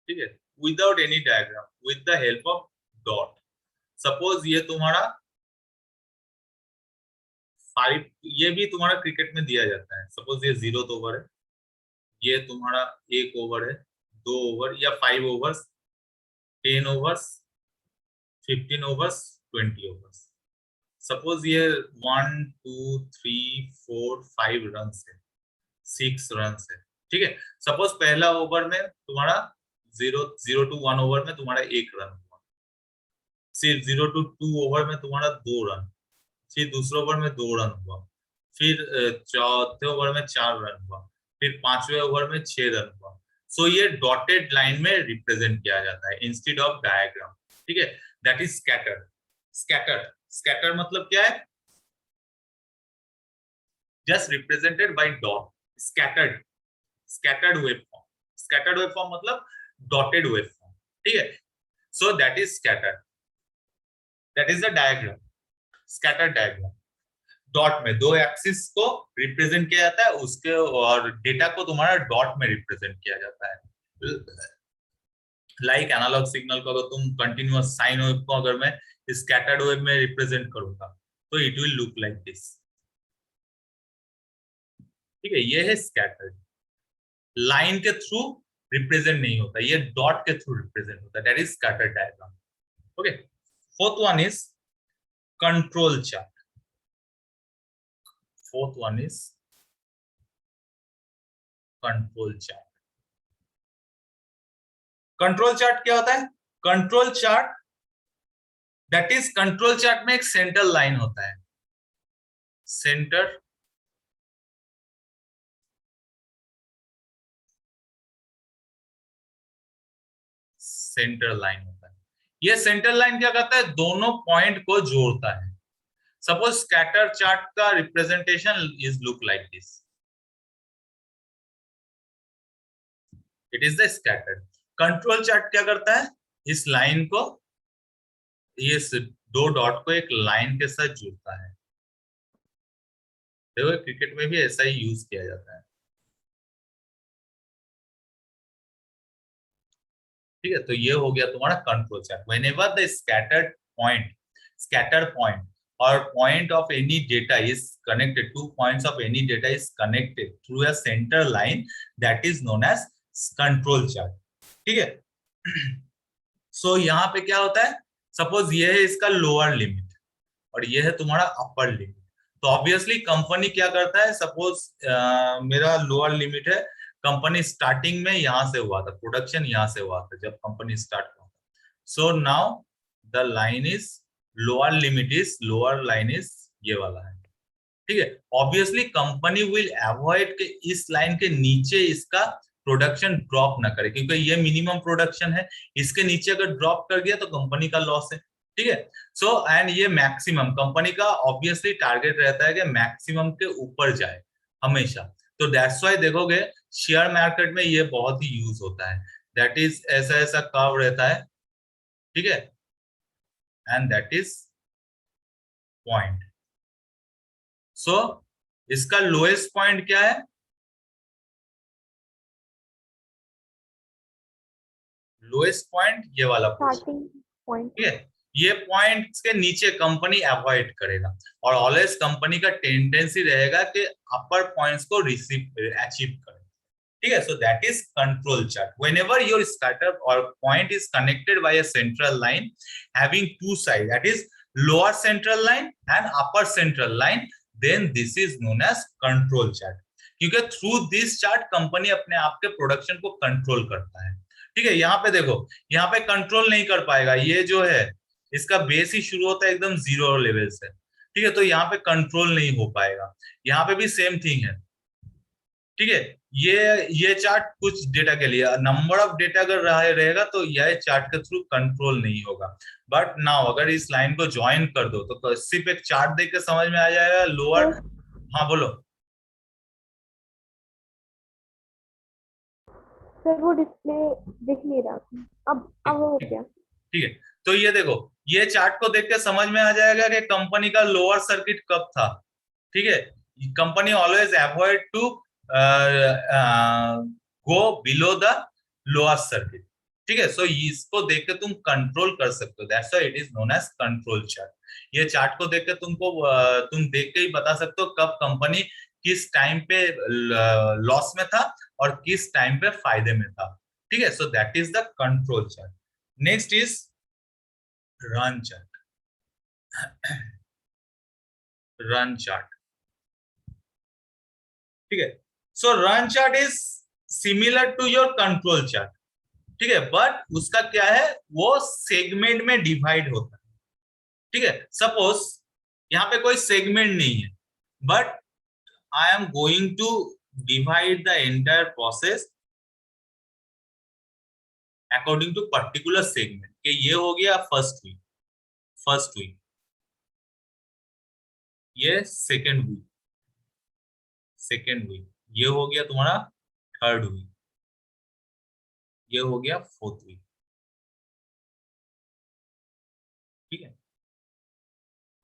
ठीक है, without any diagram, with the help of dot. Suppose ये तुम्हारा 5, ये भी तुम्हारा क्रिकेट में दिया जाता है, सपोज ये 0th ओवर है, ये तुम्हारा 1 ओवर है, 2 ओवर या 5 overs, 10 overs, 15 overs, 20 overs. Suppose ये 1 2 3 4 5 रन है, 6 रन है, ठीक है। सपोज पहला ओवर में तुम्हारा 0 to 1 ओवर में तुम्हारा 1 रन हुआ, फिर 0 to 2 ओवर में तुम्हारा 2 रन, फिर दूसरे ओवर में 2 रन हुआ, फिर चौथे ओवर में 4 रन हुआ, फिर 5वें ओवर में 6 रन हुआ। सो ये डॉटेड लाइन में रिप्रेजेंट किया जाता है इंस्टेड ऑफ डायग्राम, ठीक है, दैट इज स्कैटर्ड। स्कैटर मतलब क्या है? Just represented by dot, scattered waveform मतलब डॉटेड वेवफॉर्म, ठीक है। So that is scattered, that is the diagram, scattered diagram. Dot में दो एक्सिस को रिप्रेजेंट किया जाता है उसके, और डेटा को तुम्हारा डॉट में रिप्रेजेंट किया जाता है। लाइक एनालॉग सिग्नल को अगर तुम कंटिन्यूअस साइन वेव को अगर मैं स्कैटर्ड वेव में रिप्रेजेंट करूंगा तो it will look like this, ठीक है। ये है स्कैटर्ड, लाइन के थ्रू रिप्रेजेंट नहीं होता, ये डॉट के थ्रू रिप्रेजेंट होता है, that is scattered diagram. Okay, fourth one is control chart. Fourth one is control chart. Control chart क्या होता है? Control chart that is, control chart में एक सेंटर लाइन होता है, सेंटर लाइन होता है। ये सेंटर लाइन क्या करता है? दोनों पॉइंट को जोड़ता है। सपोज स्कैटर चार्ट का representation is look like this, it is the scattered. Control chart क्या करता है? इस लाइन को, ये दो डॉट को एक लाइन के साथ जोड़ता है। देखो क्रिकेट में भी ऐसा ही यूज किया जाता है, ठीक है। तो ये हो गया तुम्हारा control chart. Whenever the scatter point or point of any data is connected, 2 points of any data is connected through a center line, that is known as control chart, ठीक है। सो यहाँ पे क्या होता है, सपोज ये है इसका लोअर लिमिट और ये है तुम्हारा अपर लिमिट। तो ऑब्वियसली कंपनी क्या करता है, सपोज मेरा लोअर लिमिट है, कंपनी स्टार्टिंग में यहां से हुआ था, प्रोडक्शन यहां से हुआ था जब कंपनी स्टार्ट हुआ था। So now the line is lower limit is, lower line is ये वाला है, ठीक है। ऑब्वियसली कंपनी विल अवॉइड के इस लाइन के नीचे इसका प्रोडक्शन ड्रॉप ना करे, क्योंकि ये मिनिमम प्रोडक्शन है, इसके नीचे अगर ड्रॉप कर दिया तो कंपनी का लॉस है, ठीक है। सो एंड ये मैक्सिमम कंपनी का ऑब्वियसली टारगेट रहता है कि मैक्सिमम के ऊपर जाए हमेशा। तो दैट्स व्हाई देखोगे शेयर मार्केट में ये बहुत ही यूज होता है, दैट इज ऐसा ऐसा कर्व रहता है, ठीक है, एंड दैट इज पॉइंट। सो इसका लोएस्ट पॉइंट क्या है, लोएस्ट पॉइंट ये वाला स्टार्टिंग पॉइंट। ठीक है। ये पॉइंट्स के नीचे कंपनी अवॉइड करेगा और ऑलवेज कंपनी का टेंडेंसी रहेगा कि अपर पॉइंट्स को अचीव करे, ठीक है। So that is control chart. Whenever your startup और point is connected by a central line having two side, that is lower central line and upper central line, then this is known as control chart. क्योंकि through this chart company अपने आप के production को control करता है, ठीक है। यहाँ पे देखो, यहाँ पे कंट्रोल नहीं कर पाएगा, ये जो है इसका बेस ही शुरू होता है एकदम जीरो लेवल से, ठीक है। तो यहाँ पे कंट्रोल नहीं हो पाएगा। यहाँ पे भी सेम थिंग है, ठीक है। ये चार्ट कुछ डेटा के लिए, नंबर ऑफ डेटा अगर रहेगा तो यह चार्ट के थ्रू कंट्रोल नहीं होगा। बट नाउ अगर इस लाइन को ज्वाइन कर दो तो सिर्फ एक चार्ट देख के समझ में आ जाएगा लोअर। हाँ बोलो। सर वो डिस्प्ले दिख नहीं रहा था, अब हो गया, ठीक है। तो ये देखो, ये चार्ट को देख के समझ में आ जाएगा कि कंपनी का लोअर सर्किट कब था, ठीक है। Company always avoid to go below the lower circuit, ठीक है। सो इसको देख के तुम कंट्रोल कर सकते हो, that's why it is known as control chart. ये चार्ट को देख के तुम देख के ही बता सकते हो कब कंपनी किस टाइम पे लॉस में था और किस टाइम पे फायदे में था, ठीक है। So that is the control chart. Next is run chart. Run chart, ठीक है। So run chart is similar to your control chart, ठीक है। बट उसका क्या है, वो सेगमेंट में डिवाइड होता है, ठीक है। सपोज यहाँ पे कोई सेगमेंट नहीं है, but I am going to divide the entire process according to particular segment, कि ये हो गया फर्स्ट वीक, ये सेकेंड वीक, ये हो गया तुम्हारा थर्ड वीक, ये हो गया फोर्थ वीक, ठीक है।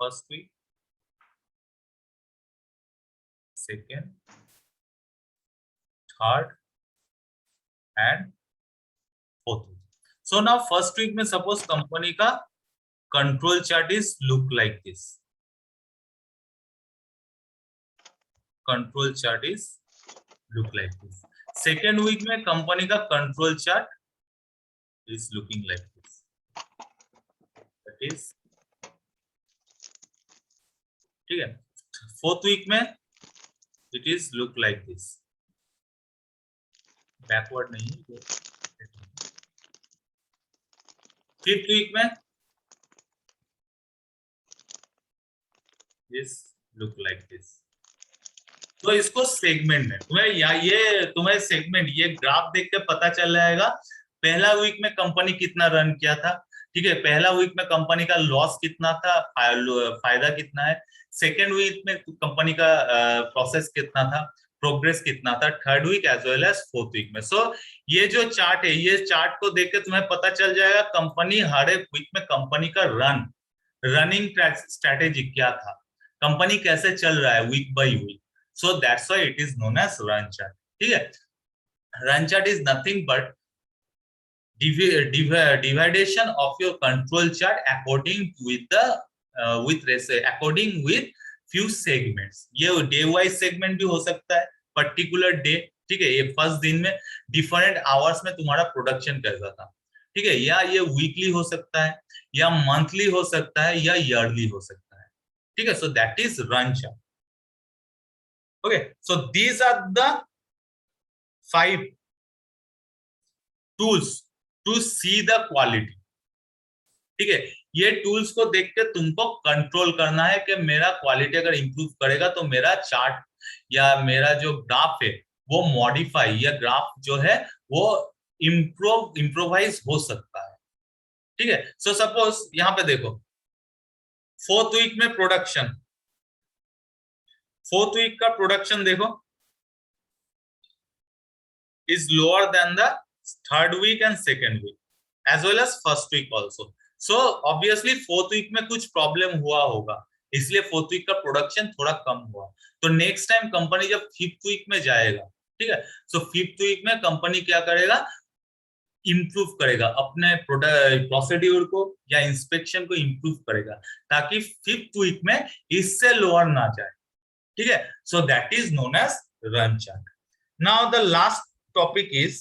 First week, second, third and fourth week. So now first week में सपोज कंपनी का control chart is look like this, control chart is look like this. Second week में company का control chart is looking like this, that is, ठीक है। Fourth week में it is look like this, backward नहीं। Fifth week में is look like this. तो इसको segment में तुम्हें सेगमेंट, ये ग्राफ देख के पता चल जाएगा पहला वीक में कंपनी कितना रन किया था, ठीक है। पहला वीक में कंपनी का लॉस कितना था, फायदा कितना है। सेकेंड वीक में कंपनी का प्रोसेस कितना था, प्रोग्रेस कितना था, third week as well as fourth week में। सो ये जो चार्ट है, ये चार्ट को देख के तुम्हें पता चल जाएगा कंपनी हर एक वीक में कंपनी का रनिंग स्ट्रेटेजी क्या था, कंपनी कैसे चल रहा है week by week. So that's why it is known as run chart, ठीक है। Run chart is nothing but division of your control chart according with few segments। ये डे वाइज सेगमेंट भी हो सकता है, पर्टिकुलर डे, ठीक है। ये फर्स्ट दिन में डिफरेंट आवर्स में तुम्हारा प्रोडक्शन कैसा था, ठीक है, या ये वीकली हो सकता है, या मंथली हो सकता है, या ईयरली हो सकता है, ठीक है। So that is run chart. Okay, so these are the 5 tools to see the quality, ठीक है। ये टूल्स को देख के तुमको कंट्रोल करना है कि मेरा क्वालिटी अगर इंप्रूव करेगा तो मेरा चार्ट या मेरा जो ग्राफ है वो मॉडिफाई, या ग्राफ जो है वो इम्प्रोवाइज हो सकता है, ठीक है। सो सपोज यहां पे देखो, 4th वीक में प्रोडक्शन, 4th वीक का प्रोडक्शन देखो is lower than the 3rd week and 2nd week as well as 1st week also. So obviously 4th week में कुछ प्रॉब्लम हुआ होगा, इसलिए 4th week का प्रोडक्शन थोड़ा कम हुआ। तो नेक्स्ट टाइम कंपनी जब 5th week में जाएगा, ठीक है, सो 5th week में कंपनी क्या करेगा, इंप्रूव करेगा अपने प्रोसीड्यूर को या इंस्पेक्शन को इंप्रूव करेगा, ताकि 5th week में इससे लोअर ना जाए, ठीक है। So that is known as run chart. Now the last topic is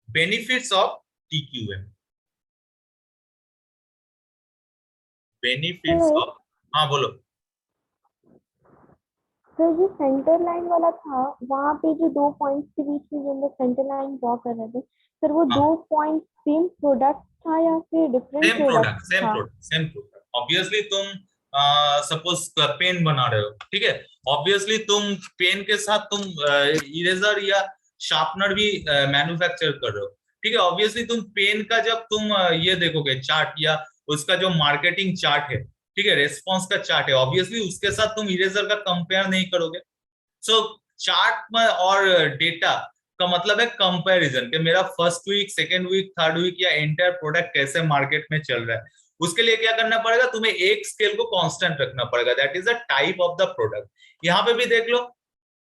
benefits of TQM. Benefits of, हाँ बोलो। सर जो सेंटर लाइन वाला था, वहाँ पे जो 2 पॉइंट्स के बीच में जो हम लोग सेंटर लाइन ड्रॉ कर रहे थे, सर वो 2 पॉइंट सेम प्रोडक्ट था या फिर डिफरेंट प्रोडक्ट था? Same product. ऑब्वियसली तुम सपोज पेन बना रहे हो, ठीक है, ऑब्वियसली तुम पेन के साथ तुम इरेजर या शार्पनर भी मैन्युफैक्चर कर रहे हो, ठीक है। ऑब्वियसली तुम पेन का जब तुम ये देखोगे चार्ट या उसका जो मार्केटिंग चार्ट है, ठीक है, रेस्पॉन्स का चार्ट है, ऑब्वियसली उसके साथ तुम इरेजर का कंपेयर नहीं करोगे। सो चार्ट में और डेटा का मतलब है कंपैरिजन, कि मेरा 1st week, 2nd week, 3rd week या एंटायर प्रोडक्ट कैसे मार्केट में चल रहा है। उसके लिए क्या करना पड़ेगा, तुम्हें एक स्केल को कांस्टेंट रखना पड़ेगा, that is the type of the product. यहाँ पे भी देख लो,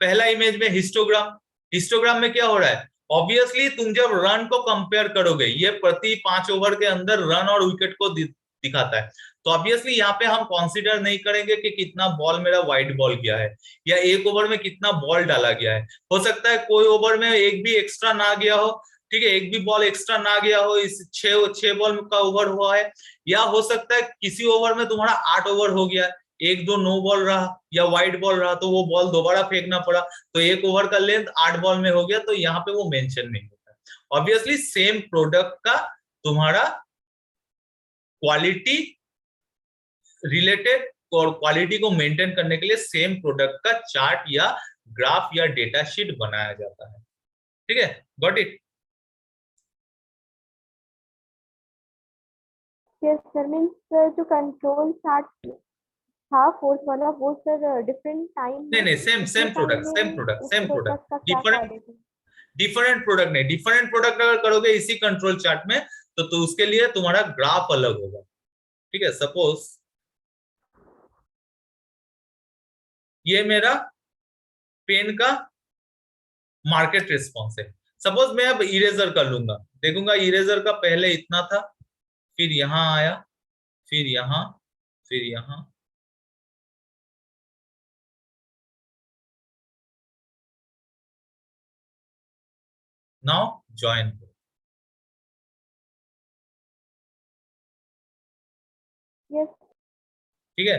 पहला इमेज में हिस्टोग्राम, हिस्टोग्राम में क्या हो रहा है, ऑब्वियसली तुम जब रन को कंपेयर करोगे, ये प्रति 5 ओवर के अंदर रन और विकेट को दिखाता है, तो ऑब्वियसली यहाँ पे हम कंसीडर नहीं करेंगे कि कितना बॉल मेरा वाइड बॉल गया है या एक ओवर में कितना बॉल डाला गया है। हो सकता है कोई ओवर में एक भी एक्स्ट्रा ना गया हो, ठीक है, एक भी बॉल एक्स्ट्रा ना गया हो, इस 6 बॉल का ओवर हुआ है, या हो सकता है किसी ओवर में तुम्हारा 8 ओवर हो गया, 1-2 नो बॉल रहा या वाइड बॉल रहा, तो वो बॉल दोबारा फेंकना पड़ा, तो एक ओवर का लेंथ 8 बॉल में हो गया, तो यहाँ पे वो मेंशन नहीं होता। ऑब्वियसली सेम प्रोडक्ट का तुम्हारा क्वालिटी रिलेटेड और क्वालिटी को मेंटेन करने के लिए सेम प्रोडक्ट का चार्ट या ग्राफ या डेटा शीट बनाया जाता है, ठीक है। Got it? Yes sir, means जो कंट्रोल चार्ट था फोर्थ वाला, वो सर डिफरेंट टाइम नहीं, सेम प्रोडक्ट डिफरेंट प्रोडक्ट नहीं, डिफरेंट प्रोडक्ट अगर करोगे इसी कंट्रोल चार्ट में तो उसके लिए तुम्हारा ग्राफ अलग होगा, ठीक है। सपोज ये मेरा पेन का मार्केट रिस्पॉन्स है, सपोज मैं अब इरेजर कर लूंगा, देखूंगा इरेजर का पहले इतना था, फिर यहां आया, फिर यहां, फिर यहां, नाउ ज्वाइन, ठीक है,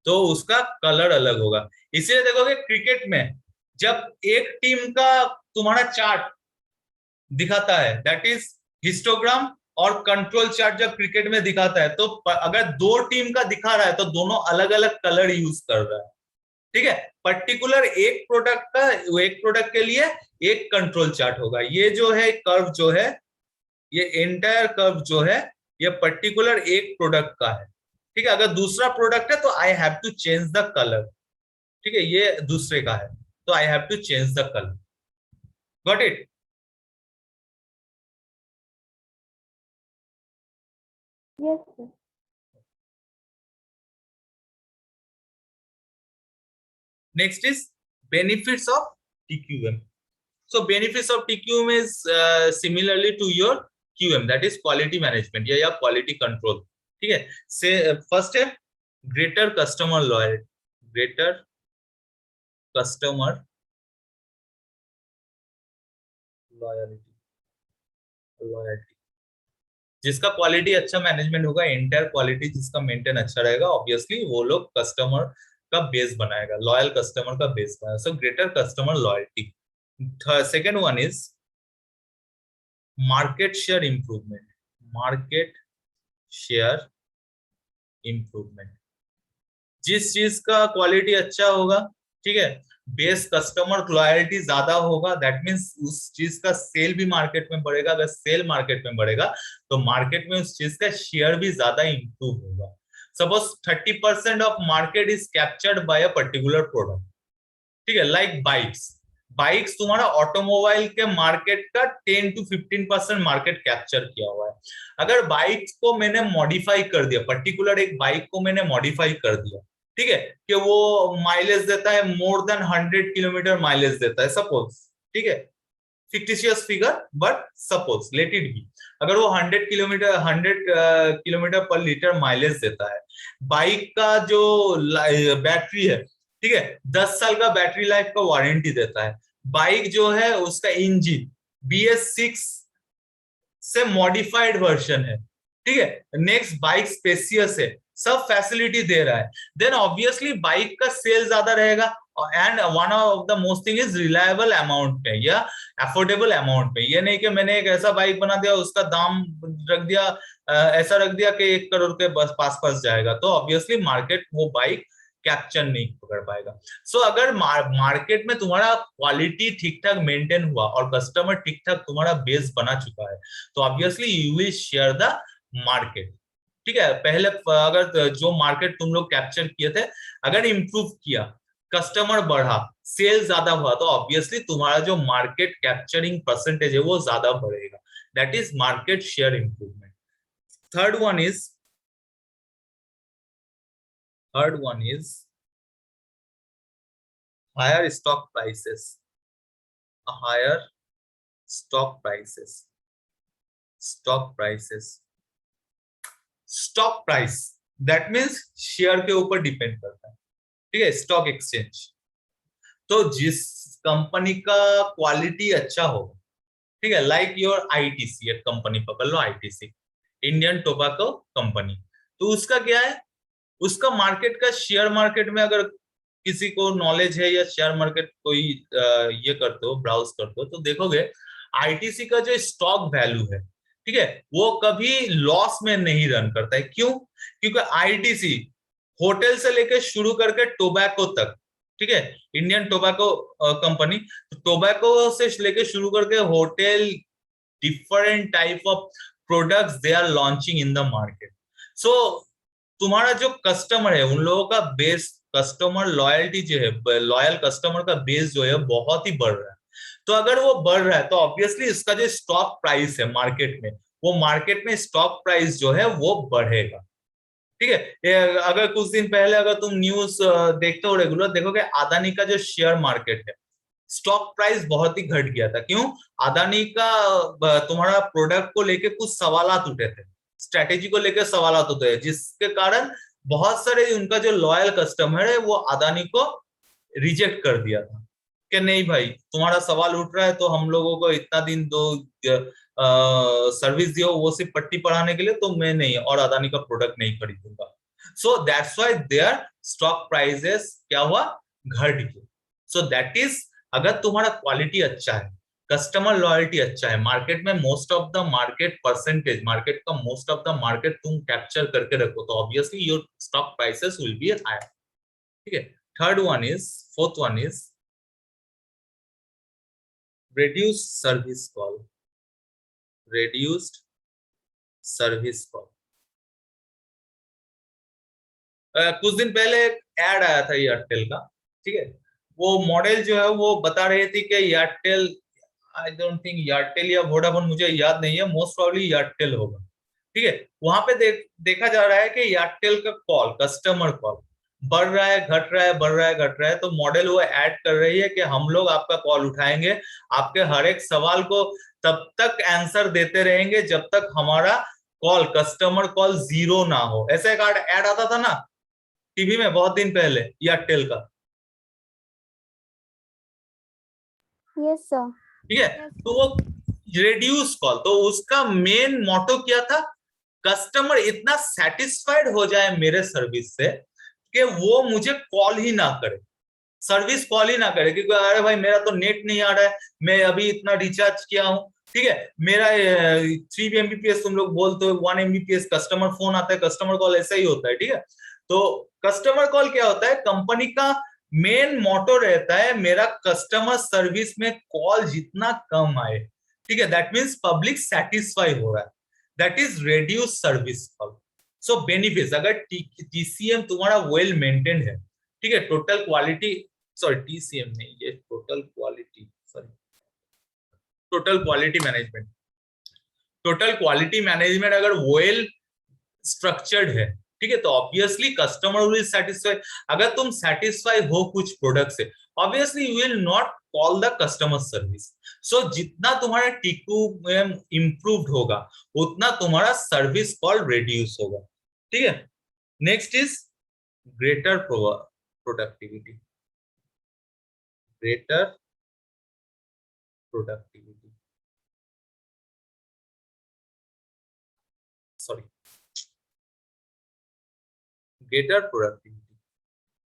तो उसका कलर अलग होगा। इसलिए देखोगे क्रिकेट में जब एक टीम का तुम्हारा चार्ट दिखाता है, दैट इज हिस्टोग्राम, और कंट्रोल चार्ट जब क्रिकेट में दिखाता है, तो अगर 2 टीम का दिखा रहा है तो दोनों अलग अलग कलर यूज कर रहा है, ठीक है। पर्टिकुलर एक प्रोडक्ट के लिए एक कंट्रोल चार्ट होगा। ये जो है कर्व जो है, ये एंटायर कर्व जो है, ये पर्टिकुलर एक प्रोडक्ट का है, ठीक है। अगर दूसरा प्रोडक्ट है तो I have to change the colour, ठीक है, ये दूसरे का है तो I have to change the colour. Got it? Yes sir. Next is benefits of TQM. So benefits of TQM is similarly to your QM, that is quality management या quality control, ठीक है। से फर्स्ट है greater customer loyalty, greater customer loyalty जिसका quality अच्छा management होगा, entire quality जिसका maintain अच्छा रहेगा, ऑब्वियसली वो लोग कस्टमर का बेस बनाएगा, लॉयल कस्टमर का बेस बनाएगा। So greater customer loyalty. Second one is market share improvement. Market share improvement, जिस चीज का क्वालिटी अच्छा होगा, ठीक है, बेस कस्टमर लॉयल्टी ज्यादा होगा, दैट मीन्स उस चीज का सेल भी मार्केट में बढ़ेगा। अगर सेल मार्केट में बढ़ेगा तो मार्केट में उस चीज का शेयर भी ज्यादा इंप्रूव होगा। Suppose 30% of market is captured by a particular product, ठीक है, लाइक बाइक्स। बाइक्स तुम्हारा ऑटोमोबाइल के मार्केट का 10 to 15% मार्केट कैप्चर किया हुआ है। अगर बाइक को मैंने मॉडिफाई कर दिया, पर्टिकुलर एक बाइक को मैंने मॉडिफाई कर दिया, ठीक है, कि वो माइलेज देता है मोर देन 100 किलोमीटर माइलेज देता है सपोज, ठीक है, fictitious figure but suppose let it be, अगर वो 100 किलोमीटर पर लीटर माइलेज देता है, बाइक का जो बैटरी है, ठीक है, 10 साल का बैटरी लाइफ का वारंटी देता है। बाइक जो है उसका इंजन BS6 से मॉडिफाइड वर्जन है, ठीक है, नेक्स्ट बाइक स्पेसियस है, सब फैसिलिटी दे रहा है, देन ऑब्वियसली बाइक का सेल ज्यादा रहेगा। And one of the most thing is reliable amount पे या अफोर्डेबल अमाउंट पे। ये नहीं कि मैंने एक ऐसा बाइक बना दिया, उसका दाम रख दिया ऐसा रख दिया कि 1 करोड़ के बस पास जाएगा, तो ऑब्वियसली मार्केट वो बाइक कैप्चर नहीं पकड़ पाएगा। सो अगर मार्केट में तुम्हारा क्वालिटी ठीक ठाक मेंटेन हुआ और कस्टमर ठीक ठाक तुम्हारा बेस बना चुका है, तो obviously you will share the market, ठीक है। पहले अगर जो मार्केट तुम लोग कैप्चर किए थे, अगर इंप्रूव किया, कस्टमर बढ़ा, सेल ज्यादा हुआ, तो ऑब्वियसली तुम्हारा जो मार्केट कैप्चरिंग परसेंटेज है वो ज्यादा बढ़ेगा। That is market share improvement. Third one is higher stock prices. Higher stock prices. Stock price that means share के ऊपर डिपेंड करता है, ठीक है, स्टॉक एक्सचेंज। तो जिस कंपनी का क्वालिटी अच्छा होगा, ठीक है, लाइक योर ITC, एक कंपनी पकड़ लो, ITC, इंडियन टोबैको कंपनी, तो उसका क्या है, उसका मार्केट का शेयर मार्केट में अगर किसी को नॉलेज है या शेयर मार्केट कोई ये करते हो, ब्राउज करते हो, तो देखोगे ITC का जो स्टॉक वैल्यू है, ठीक है, वो कभी लॉस में नहीं रन करता है। क्यों? क्योंकि ITC होटल से लेकर शुरू करके टोबैको तक, ठीक है, इंडियन टोबैको कंपनी, टोबैको से लेकर शुरू करके hotel, different type of products they are launching in the market. So तुम्हारा जो कस्टमर है, उन लोगों का बेस, कस्टमर लॉयल्टी जो है, लॉयल कस्टमर का बेस जो है बहुत ही बढ़ रहा है। तो अगर वो बढ़ रहा है तो ऑब्वियसली इसका जो स्टॉक प्राइस है मार्केट में, वो मार्केट में स्टॉक प्राइस जो है वो बढ़ेगा, ठीक है। अगर कुछ दिन पहले अगर तुम न्यूज देखते हो रेगुलर, देखोगे अदानी का जो शेयर मार्केट है, स्टॉक प्राइस बहुत ही घट गया था। क्यों? अदानी का तुम्हारा प्रोडक्ट को लेके कुछ सवालात उठे थे, स्ट्रेटेजी को लेकर सवालात उठे, जिसके कारण बहुत सारे उनका जो लॉयल कस्टमर है वो अदानी को रिजेक्ट कर दिया था कि नहीं भाई, तुम्हारा सवाल उठ रहा है तो हम लोगों को इतना दिन दो सर्विस दियो, वो सिर्फ पट्टी पढ़ाने के लिए, तो मैं नहीं और अदानी का प्रोडक्ट नहीं खरीदूंगा। So that's why their stock prices क्या हुआ, घट गया। सो दैट इज, अगर तुम्हारा क्वालिटी अच्छा है, कस्टमर लॉयल्टी अच्छा है, मार्केट में most of the market percentage, market का मोस्ट ऑफ द मार्केट तुम कैप्चर करके रखो, तो obviously your stock prices will be higher, ठीक है। Fourth one is reduced service call. Reduced service call. कुछ दिन पहले एक ऐड आया था एयरटेल का, ठीक है, वो मॉडल जो है वो बता रही थी कि Airtel, I don't think Airtel या वोडाफोन, मुझे याद नहीं है, मोस्ट प्रॉब्ली एयरटेल होगा, ठीक है। वहां पे देखा जा रहा है कि एयरटेल का कॉल, कस्टमर कॉल बढ़ रहा है, घट रहा है, बढ़ रहा है, घट रहा है, तो मॉडल वो ऐड कर रही है कि हम लोग आपका कॉल उठाएंगे, आपके हर एक सवाल को तब तक आंसर देते रहेंगे जब तक हमारा कॉल, कस्टमर कॉल 0 ना हो। ऐसा एक ऐड आता था ना टीवी में बहुत दिन पहले एयरटेल का। Yes sir. ठीक है। तो वो रिड्यूस कॉल, तो उसका मेन मोटो क्या था, कस्टमर इतना सेटिस्फाइड हो जाए मेरे सर्विस से कि वो मुझे कॉल ही ना करे, सर्विस कॉल ही ना करे, क्योंकि अरे भाई मेरा तो नेट नहीं आ रहा है, मैं अभी इतना रिचार्ज किया हूँ, ठीक है, मेरा 3 Mbps तुम लोग बोलते हो, 1 Mbps कस्टमर फोन आता है, कस्टमर कॉल ऐसा ही होता है, ठीक है। तो कस्टमर कॉल क्या होता है, कंपनी का मेन मोटो रहता है मेरा कस्टमर सर्विस में कॉल जितना कम आए, ठीक है, दैट मीन्स पब्लिक सेटिस्फाई हो रहा है, that is reduce service call. So benefits, अगर टीसीएम तुम्हारा वेल मेंटेन्ड है, ठीक है, टोटल क्वालिटी, सॉरी टीसीएम नहीं, ये total quality, sorry total quality management, total quality management अगर वेल स्ट्रक्चर्ड है, ठीक है, तो ऑब्वियसली कस्टमर विल सेटिस्फाई। अगर तुम सेटिस्फाई हो कुछ प्रोडक्ट से, obviously you will not call the customer service. So जितना तुम्हारा टीकू इंप्रूव्ड होगा उतना तुम्हारा सर्विस कॉल रिड्यूस होगा, ठीक है। Next is greater productivity, greater productivity, sorry greater productivity.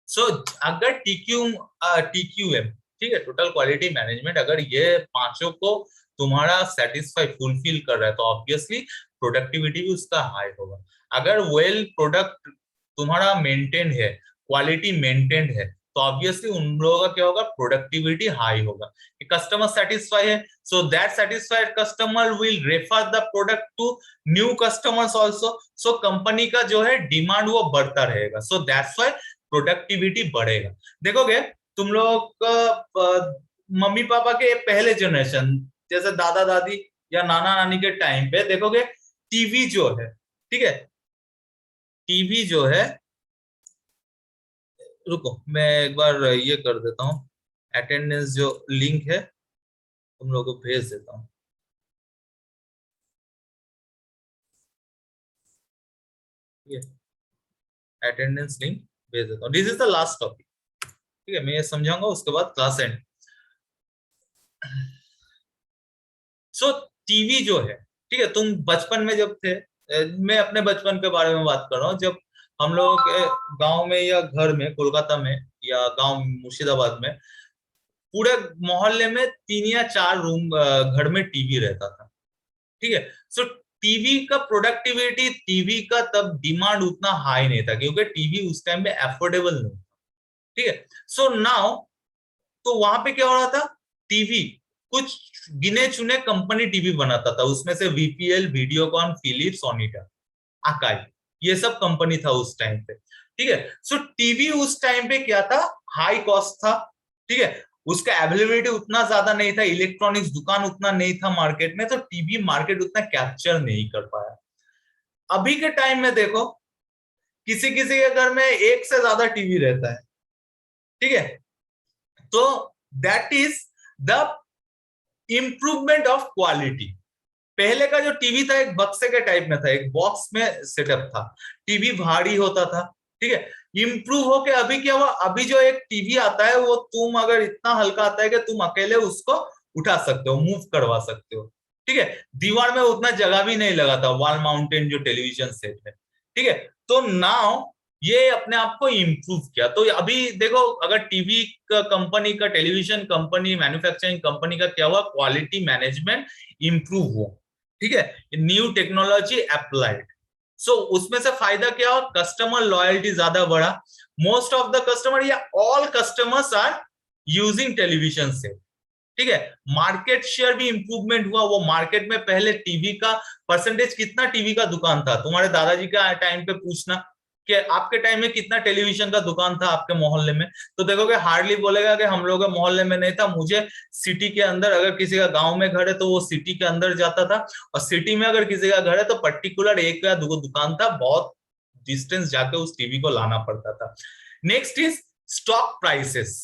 So अगर टीक्यूएम, ठीक है, टोटल क्वालिटी मैनेजमेंट, अगर ये पांचों को तुम्हारा सेटिस्फाई फुलफिल कर रहा है तो ऑब्वियसली प्रोडक्टिविटी भी उसका हाई होगा। अगर वेल प्रोडक्ट तुम्हारा मेंटेन है, क्वालिटी मेंटेन है, तो ऑब्वियसली उन लोगों का क्या होगा, प्रोडक्टिविटी हाई होगा। कस्टमर सेटिस्फाई है, so that satisfied customer will refer the product to new customers also, so company का जो है डिमांड वो बढ़ता रहेगा, सो दैट्स व्हाई प्रोडक्टिविटी बढ़ेगा। देखोगे तुम लोग मम्मी पापा के पहले जनरेशन, जैसे दादा दादी या नाना नानी के टाइम पे देखोगे टीवी जो है, ठीक है, टीवी जो है, रुको मैं एक बार ये कर देता हूँ, अटेंडेंस जो लिंक है तुम लोगों को भेज देता हूँ, ठीक है, अटेंडेंस लिंक भेज देता हूँ। This is the last topic, ठीक है, मैं ये समझाऊंगा उसके बाद क्लास एंड। सो टीवी जो है, ठीक है, तुम बचपन में जब थे, मैं अपने बचपन के बारे में बात कर रहा हूँ, जब हम लोग गांव में या घर में, कोलकाता में या गांव मुर्शिदाबाद में, पूरे मोहल्ले में 3 या 4 रूम घर में टीवी रहता था, ठीक है। सो टीवी का प्रोडक्टिविटी, टीवी का तब डिमांड उतना हाई नहीं था क्योंकि टीवी उस टाइम पे अफोर्डेबल नहीं था, ठीक है। सो नाउ तो वहां पे क्या हो रहा था, टीवी कुछ गिने चुने कंपनी टीवी बनाता था, उसमें से वीपीएल, वीडियोकॉन, फिलिप्स, ओनिडा, आकाई, ये सब कंपनी था उस टाइम पे, ठीक है। सो टीवी उस टाइम पे क्या था, हाई कॉस्ट था, ठीक है, उसका अवेलेबिलिटी उतना ज्यादा नहीं था, इलेक्ट्रॉनिक्स दुकान उतना नहीं था मार्केट में, तो टीवी मार्केट उतना कैप्चर नहीं कर पाया। अभी के टाइम में देखो किसी किसी के घर में एक से ज्यादा टीवी रहता है, ठीक है, तो that is the improvement of quality. पहले का जो टीवी था एक बक्से के टाइप में था, एक बॉक्स में सेटअप था, टीवी भारी होता था, ठीक है। इंप्रूव होके अभी क्या हुआ, अभी जो एक टीवी आता है वो तुम अगर इतना हल्का आता है कि तुम अकेले उसको उठा सकते हो, मूव करवा सकते हो, ठीक है, दीवार में उतना जगह भी नहीं लगा था, वॉल माउंटेन जो टेलीविजन सेट है, ठीक है। तो नाउ ये अपने आप को इम्प्रूव किया। तो अभी देखो अगर टीवी का कंपनी का, टेलीविजन कंपनी, मैन्युफैक्चरिंग कंपनी का क्या हुआ, क्वालिटी मैनेजमेंट इंप्रूव हुआ, ठीक है, न्यू टेक्नोलॉजी अप्लाइड। सो उसमें से फायदा क्या हुआ, कस्टमर लॉयल्टी ज्यादा बढ़ा, मोस्ट ऑफ द कस्टमर या all customers are using television set, ठीक है। मार्केट शेयर भी इंप्रूवमेंट हुआ, वो मार्केट में पहले टीवी का परसेंटेज कितना, टीवी का दुकान था, तुम्हारे दादाजी का टाइम पे पूछना कि आपके टाइम में कितना टेलीविजन का दुकान था आपके मोहल्ले में, तो देखोगे हार्डली बोलेगा कि हम लोग के मोहल्ले में नहीं था, मुझे सिटी के अंदर, अगर किसी का गांव में घर है तो वो सिटी के अंदर जाता था, और सिटी में अगर किसी का घर है तो पर्टिकुलर एक या दो दुकान था, बहुत डिस्टेंस जाके उस टीवी को लाना पड़ता था। नेक्स्ट इज स्टॉक प्राइसेस,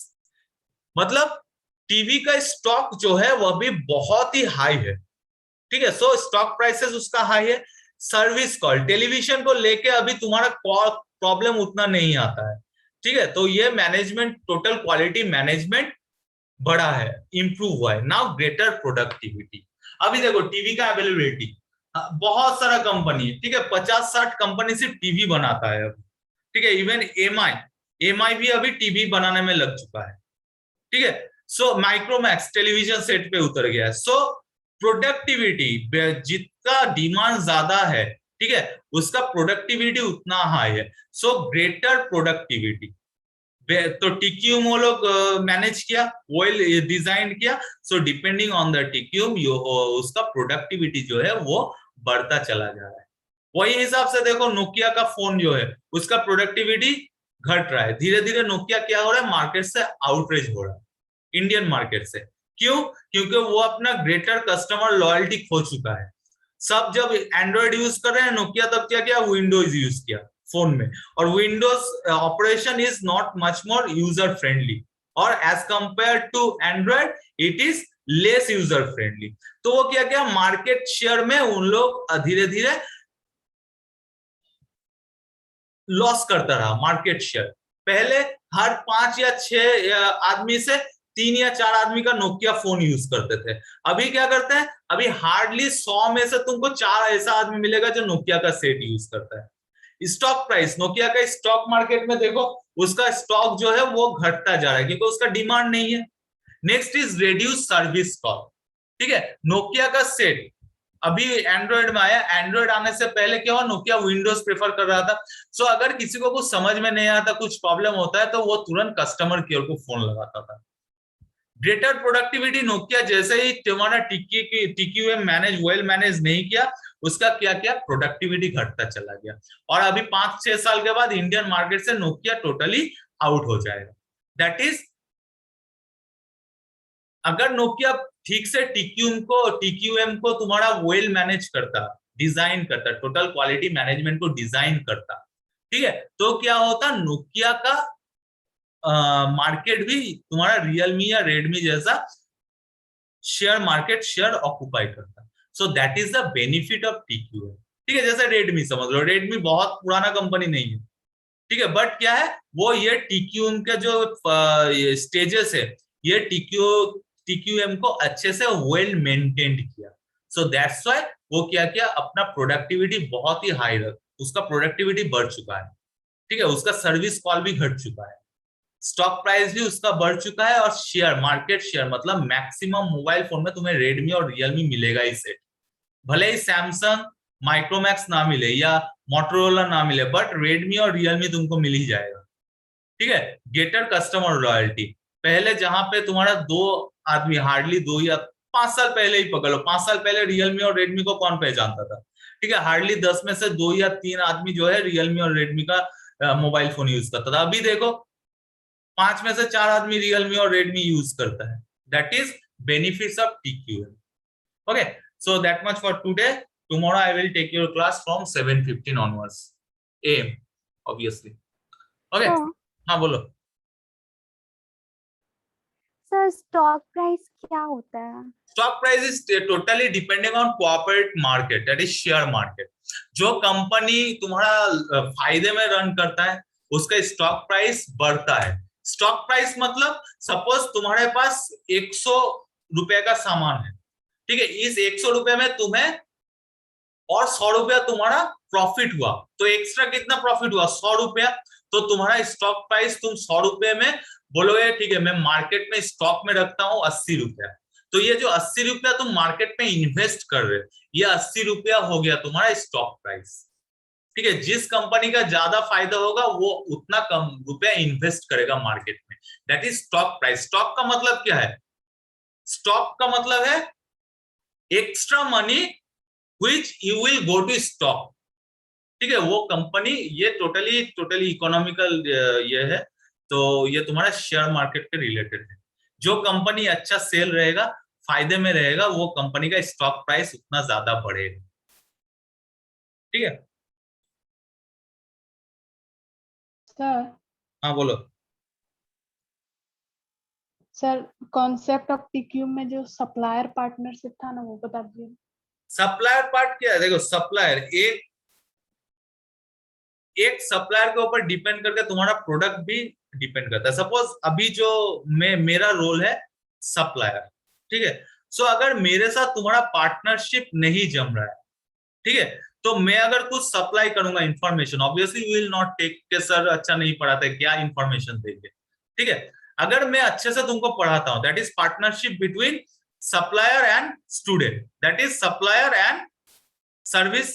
मतलब टीवी का स्टॉक जो है वह भी बहुत ही हाई है, ठीक है। सो स्टॉक प्राइसेस उसका हाई है। सर्विस कॉल, टेलीविजन को लेके अभी तुम्हारा प्रॉब्लम उतना नहीं आता है, ठीक है। तो ये मैनेजमेंट, टोटल क्वालिटी मैनेजमेंट बढ़ा है, इंप्रूव हुआ है। Now greater productivity. अभी देखो टीवी का अवेलेबिलिटी, बहुत सारा कंपनी है, ठीक है, 50-60 कंपनी सिर्फ टीवी बनाता है अभी, ठीक है। इवन एमआई भी अभी टीवी बनाने में लग चुका है, ठीक है। सो माइक्रोमैक्स टेलीविजन सेट पे उतर गया है। सो प्रोडक्टिविटी, जितना डिमांड ज्यादा है, ठीक है, उसका प्रोडक्टिविटी उतना हाई है। सो ग्रेटर प्रोडक्टिविटी, तो टीक्यूम वो लोग मैनेज किया, वेल डिजाइन किया। सो डिपेंडिंग ऑन द टीक्यूम उसका प्रोडक्टिविटी जो है वो बढ़ता चला जा रहा है। वही हिसाब से देखो नोकिया का फोन जो है उसका प्रोडक्टिविटी घट रहा है धीरे धीरे। नोकिया क्या हो रहा है, मार्केट से आउटरेज हो रहा है, इंडियन मार्केट से। क्यों? क्योंकि वो अपना ग्रेटर कस्टमर लॉयल्टी खो चुका है। सब जब एंड्रॉइड यूज कर रहे हैं, नोकिया तब क्या किया, विंडोज यूज किया फोन में, और Windows operation is not much more user friendly, और as compare to Android it is less user friendly. तो वो क्या किया, मार्केट शेयर में उन लोग धीरे धीरे लॉस करता रहा मार्केट शेयर। पहले हर 5 या 6 आदमी से 3 या 4 आदमी का नोकिया फोन यूज करते थे। अभी क्या करते हैं, अभी हार्डली 100 में से तुमको 4 ऐसा आदमी मिलेगा जो नोकिया का सेट यूज करता है। स्टॉक प्राइस, नोकिया का स्टॉक मार्केट में देखो, उसका स्टॉक जो है वो घटता जा रहा है क्योंकि उसका डिमांड नहीं है। Next is reduce service cost, ठीक है। नोकिया का सेट अभी एंड्रॉइड में आया, एंड्रॉइड आने से पहले क्या हुआ, नोकिया विंडोज प्रेफर कर रहा था। सो अगर किसी को कुछ समझ में नहीं आता, कुछ प्रॉब्लम होता है, तो वो तुरंत कस्टमर केयर को फोन लगाता था। ग्रेटर प्रोडक्टिविटी, नोकिया जैसे ही तुम्हारा टीक्यूएम वेल मैनेज नहीं किया, उसका क्या किया, प्रोडक्टिविटी घटता चला गया। और अभी 5-6 साल के बाद इंडियन मार्केट से नोकिया टोटली आउट हो जाएगा। दैट इज, अगर नोकिया ठीक से टीक्यूएम को तुम्हारा वेल मैनेज करता, डिजाइन करता, टोटल क्वालिटी मैनेजमेंट को डिजाइन करता, ठीक है, तो क्या होता, नोकिया का मार्केट भी तुम्हारा रियलमी या रेडमी जैसा मार्केट शेयर ऑक्युपाई करता। सो that is the benefit of TQM, ठीक है। जैसे रेडमी समझ लो, रेडमी बहुत पुराना कंपनी नहीं है, ठीक है, बट क्या है, वो ये टीक्यूएम के जो स्टेजेस है, ये टीक्यूएम को अच्छे से वेल मेंटेन्ड किया। सो दैट्स व्हाई वो क्या किया, अपना प्रोडक्टिविटी बहुत ही हाई रख, उसका प्रोडक्टिविटी बढ़ चुका है, ठीक है, उसका सर्विस कॉल भी घट चुका है, स्टॉक प्राइस भी उसका बढ़ चुका है, और शेयर, मार्केट शेयर मतलब मैक्सिमम मोबाइल फोन में तुम्हें रेडमी और रियलमी मिलेगा ही सेट। भले ही सैमसंग माइक्रोमैक्स ना मिले या मोटोरोला ना मिले, बट रेडमी और रियलमी तुमको मिल ही जाएगा, ठीक है। गेटर कस्टमर लॉयल्टी, पहले जहां पे तुम्हारा 2 आदमी, हार्डली 2 या 5 साल पहले ही पकड़ लो, 5 साल पहले रियलमी और रेडमी को कौन पहचानता था, ठीक है, हार्डली 10 में से 2 या 3 आदमी जो है रियलमी और रेडमी का मोबाइल फोन यूज करता था। अभी देखो 5 में से 4 आदमी रियलमी और रेडमी यूज करता है। That is benefits of TQM. Okay, so that much for today. Tomorrow I will take your class from 7:15 onwards AM, obviously. Okay, हाँ बोलो। सर स्टॉक प्राइस क्या होता है? Stock price is totally depending on corporate market, that is share market. जो company तुम्हारा फायदे में run करता है, उसका स्टॉक प्राइस बढ़ता है। स्टॉक प्राइस मतलब सपोज तुम्हारे पास 100 रुपए का सामान है, ठीक है, इस 100 रुपए में तुम्हें और 100 रुपया तुम्हारा प्रॉफिट हुआ, तो एक्स्ट्रा कितना प्रॉफिट हुआ, 100 रुपया। तो तुम्हारा स्टॉक प्राइस तुम 100 रुपए में बोलोगे, ठीक है, मैं मार्केट में स्टॉक में रखता हूं 80 रुपया, तो ये जो 80 रुपया तुम मार्केट में इन्वेस्ट कर रहे हो, ये 80 रुपया हो गया तुम्हारा स्टॉक प्राइस, ठीक है। जिस कंपनी का ज्यादा फायदा होगा वो उतना कम रुपया इन्वेस्ट करेगा मार्केट में, that is stock price. Stock का मतलब क्या है, स्टॉक का मतलब है extra money which you will go to stock, ठीक है, वो कंपनी, ये टोटली इकोनॉमिकल ये है, तो ये तुम्हारा शेयर मार्केट के रिलेटेड है। जो कंपनी अच्छा सेल रहेगा, फायदे में रहेगा, वो कंपनी का स्टॉक प्राइस उतना ज्यादा बढ़ेगा, ठीक है। सर, हाँ बोलो। सर कॉन्सेप्ट ऑफ टीक्यूएम में जो सप्लायर पार्टनरशिप था ना, वो बता दीजिए। सप्लायर पार्ट क्या है, देखो सप्लायर एक सप्लायर के ऊपर डिपेंड करके तुम्हारा प्रोडक्ट भी डिपेंड करता है। सपोज अभी जो मेरा रोल है, सप्लायर, ठीक है। सो अगर मेरे साथ तुम्हारा पार्टनरशिप नहीं जम रहा है, ठीक है, तो मैं अगर कुछ सप्लाई करूंगा information, obviously will not take के सर अच्छा नहीं पढ़ाता है, क्या इंफॉर्मेशन देंगे, ठीक है। अगर मैं अच्छे से तुमको पढ़ाता हूं, that is partnership between supplier and student, that is supplier and service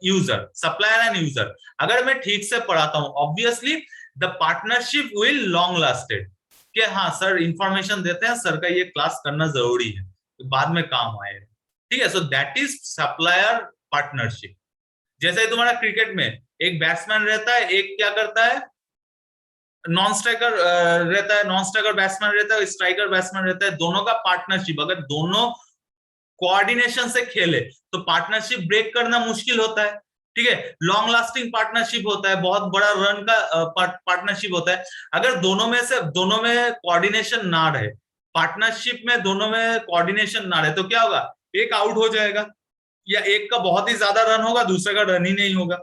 user, supplier and user. अगर मैं ठीक से पढ़ाता हूं, obviously the partnership will long lasted, कि हाँ सर इंफॉर्मेशन देते हैं, सर का ये क्लास करना जरूरी है, तो बाद में काम आएगा, ठीक है। So that is supplier partnership. जैसे तुम्हारा क्रिकेट में एक बैट्समैन रहता है, एक क्या करता है, नॉन स्ट्राइकर रहता है, नॉन स्ट्राइकर बैट्समैन रहता है, स्ट्राइकर बैट्समैन रहता है, दोनों का पार्टनरशिप, अगर दोनों कोऑर्डिनेशन से खेले तो पार्टनरशिप ब्रेक करना मुश्किल होता है, ठीक है। लॉन्ग लास्टिंग पार्टनरशिप होता है, बहुत बड़ा रन का पार्टनरशिप होता है। अगर दोनों में कोऑर्डिनेशन ना रहे, पार्टनरशिप में दोनों में कोऑर्डिनेशन ना रहे, तो क्या होगा, एक आउट हो जाएगा, या एक का बहुत ही ज्यादा रन होगा, दूसरे का रन ही नहीं होगा।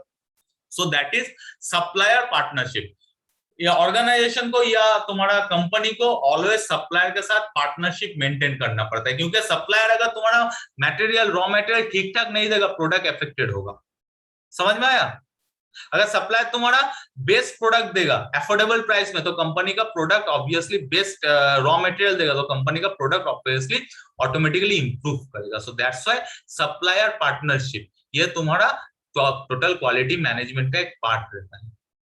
सो दैट इज सप्लायर पार्टनरशिप। या ऑर्गेनाइजेशन को या तुम्हारा कंपनी को ऑलवेज सप्लायर के साथ पार्टनरशिप मेंटेन करना पड़ता है, क्योंकि सप्लायर अगर तुम्हारा मटेरियल, रॉ मटेरियल ठीक ठाक नहीं देगा, प्रोडक्ट अफेक्टेड होगा। समझ में आया? अगर सप्लायर तुम्हारा बेस्ट प्रोडक्ट देगा अफोर्डेबल प्राइस में, तो कंपनी का product obviously best raw material देगा, तो कंपनी का प्रोडक्ट ऑब्वियसली ऑटोमेटिकली इंप्रूव करेगा। सो दैट्स व्हाई सप्लायर पार्टनरशिप ये तुम्हारा टोटल क्वालिटी मैनेजमेंट का एक पार्ट रहता है।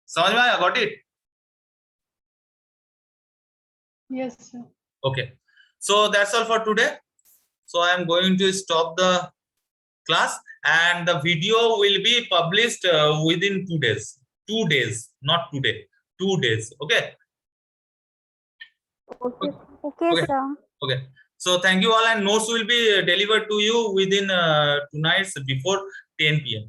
समझ में आया? Got it? Yes, sir. Okay, so that's all for today. So I am going to stop the class, and the video will be published within 2 days. 2 days, not today. 2 days. Okay. Okay. Okay, Okay. sir. Okay. So thank you all, and notes will be delivered to you within tonight's before 10 p.m.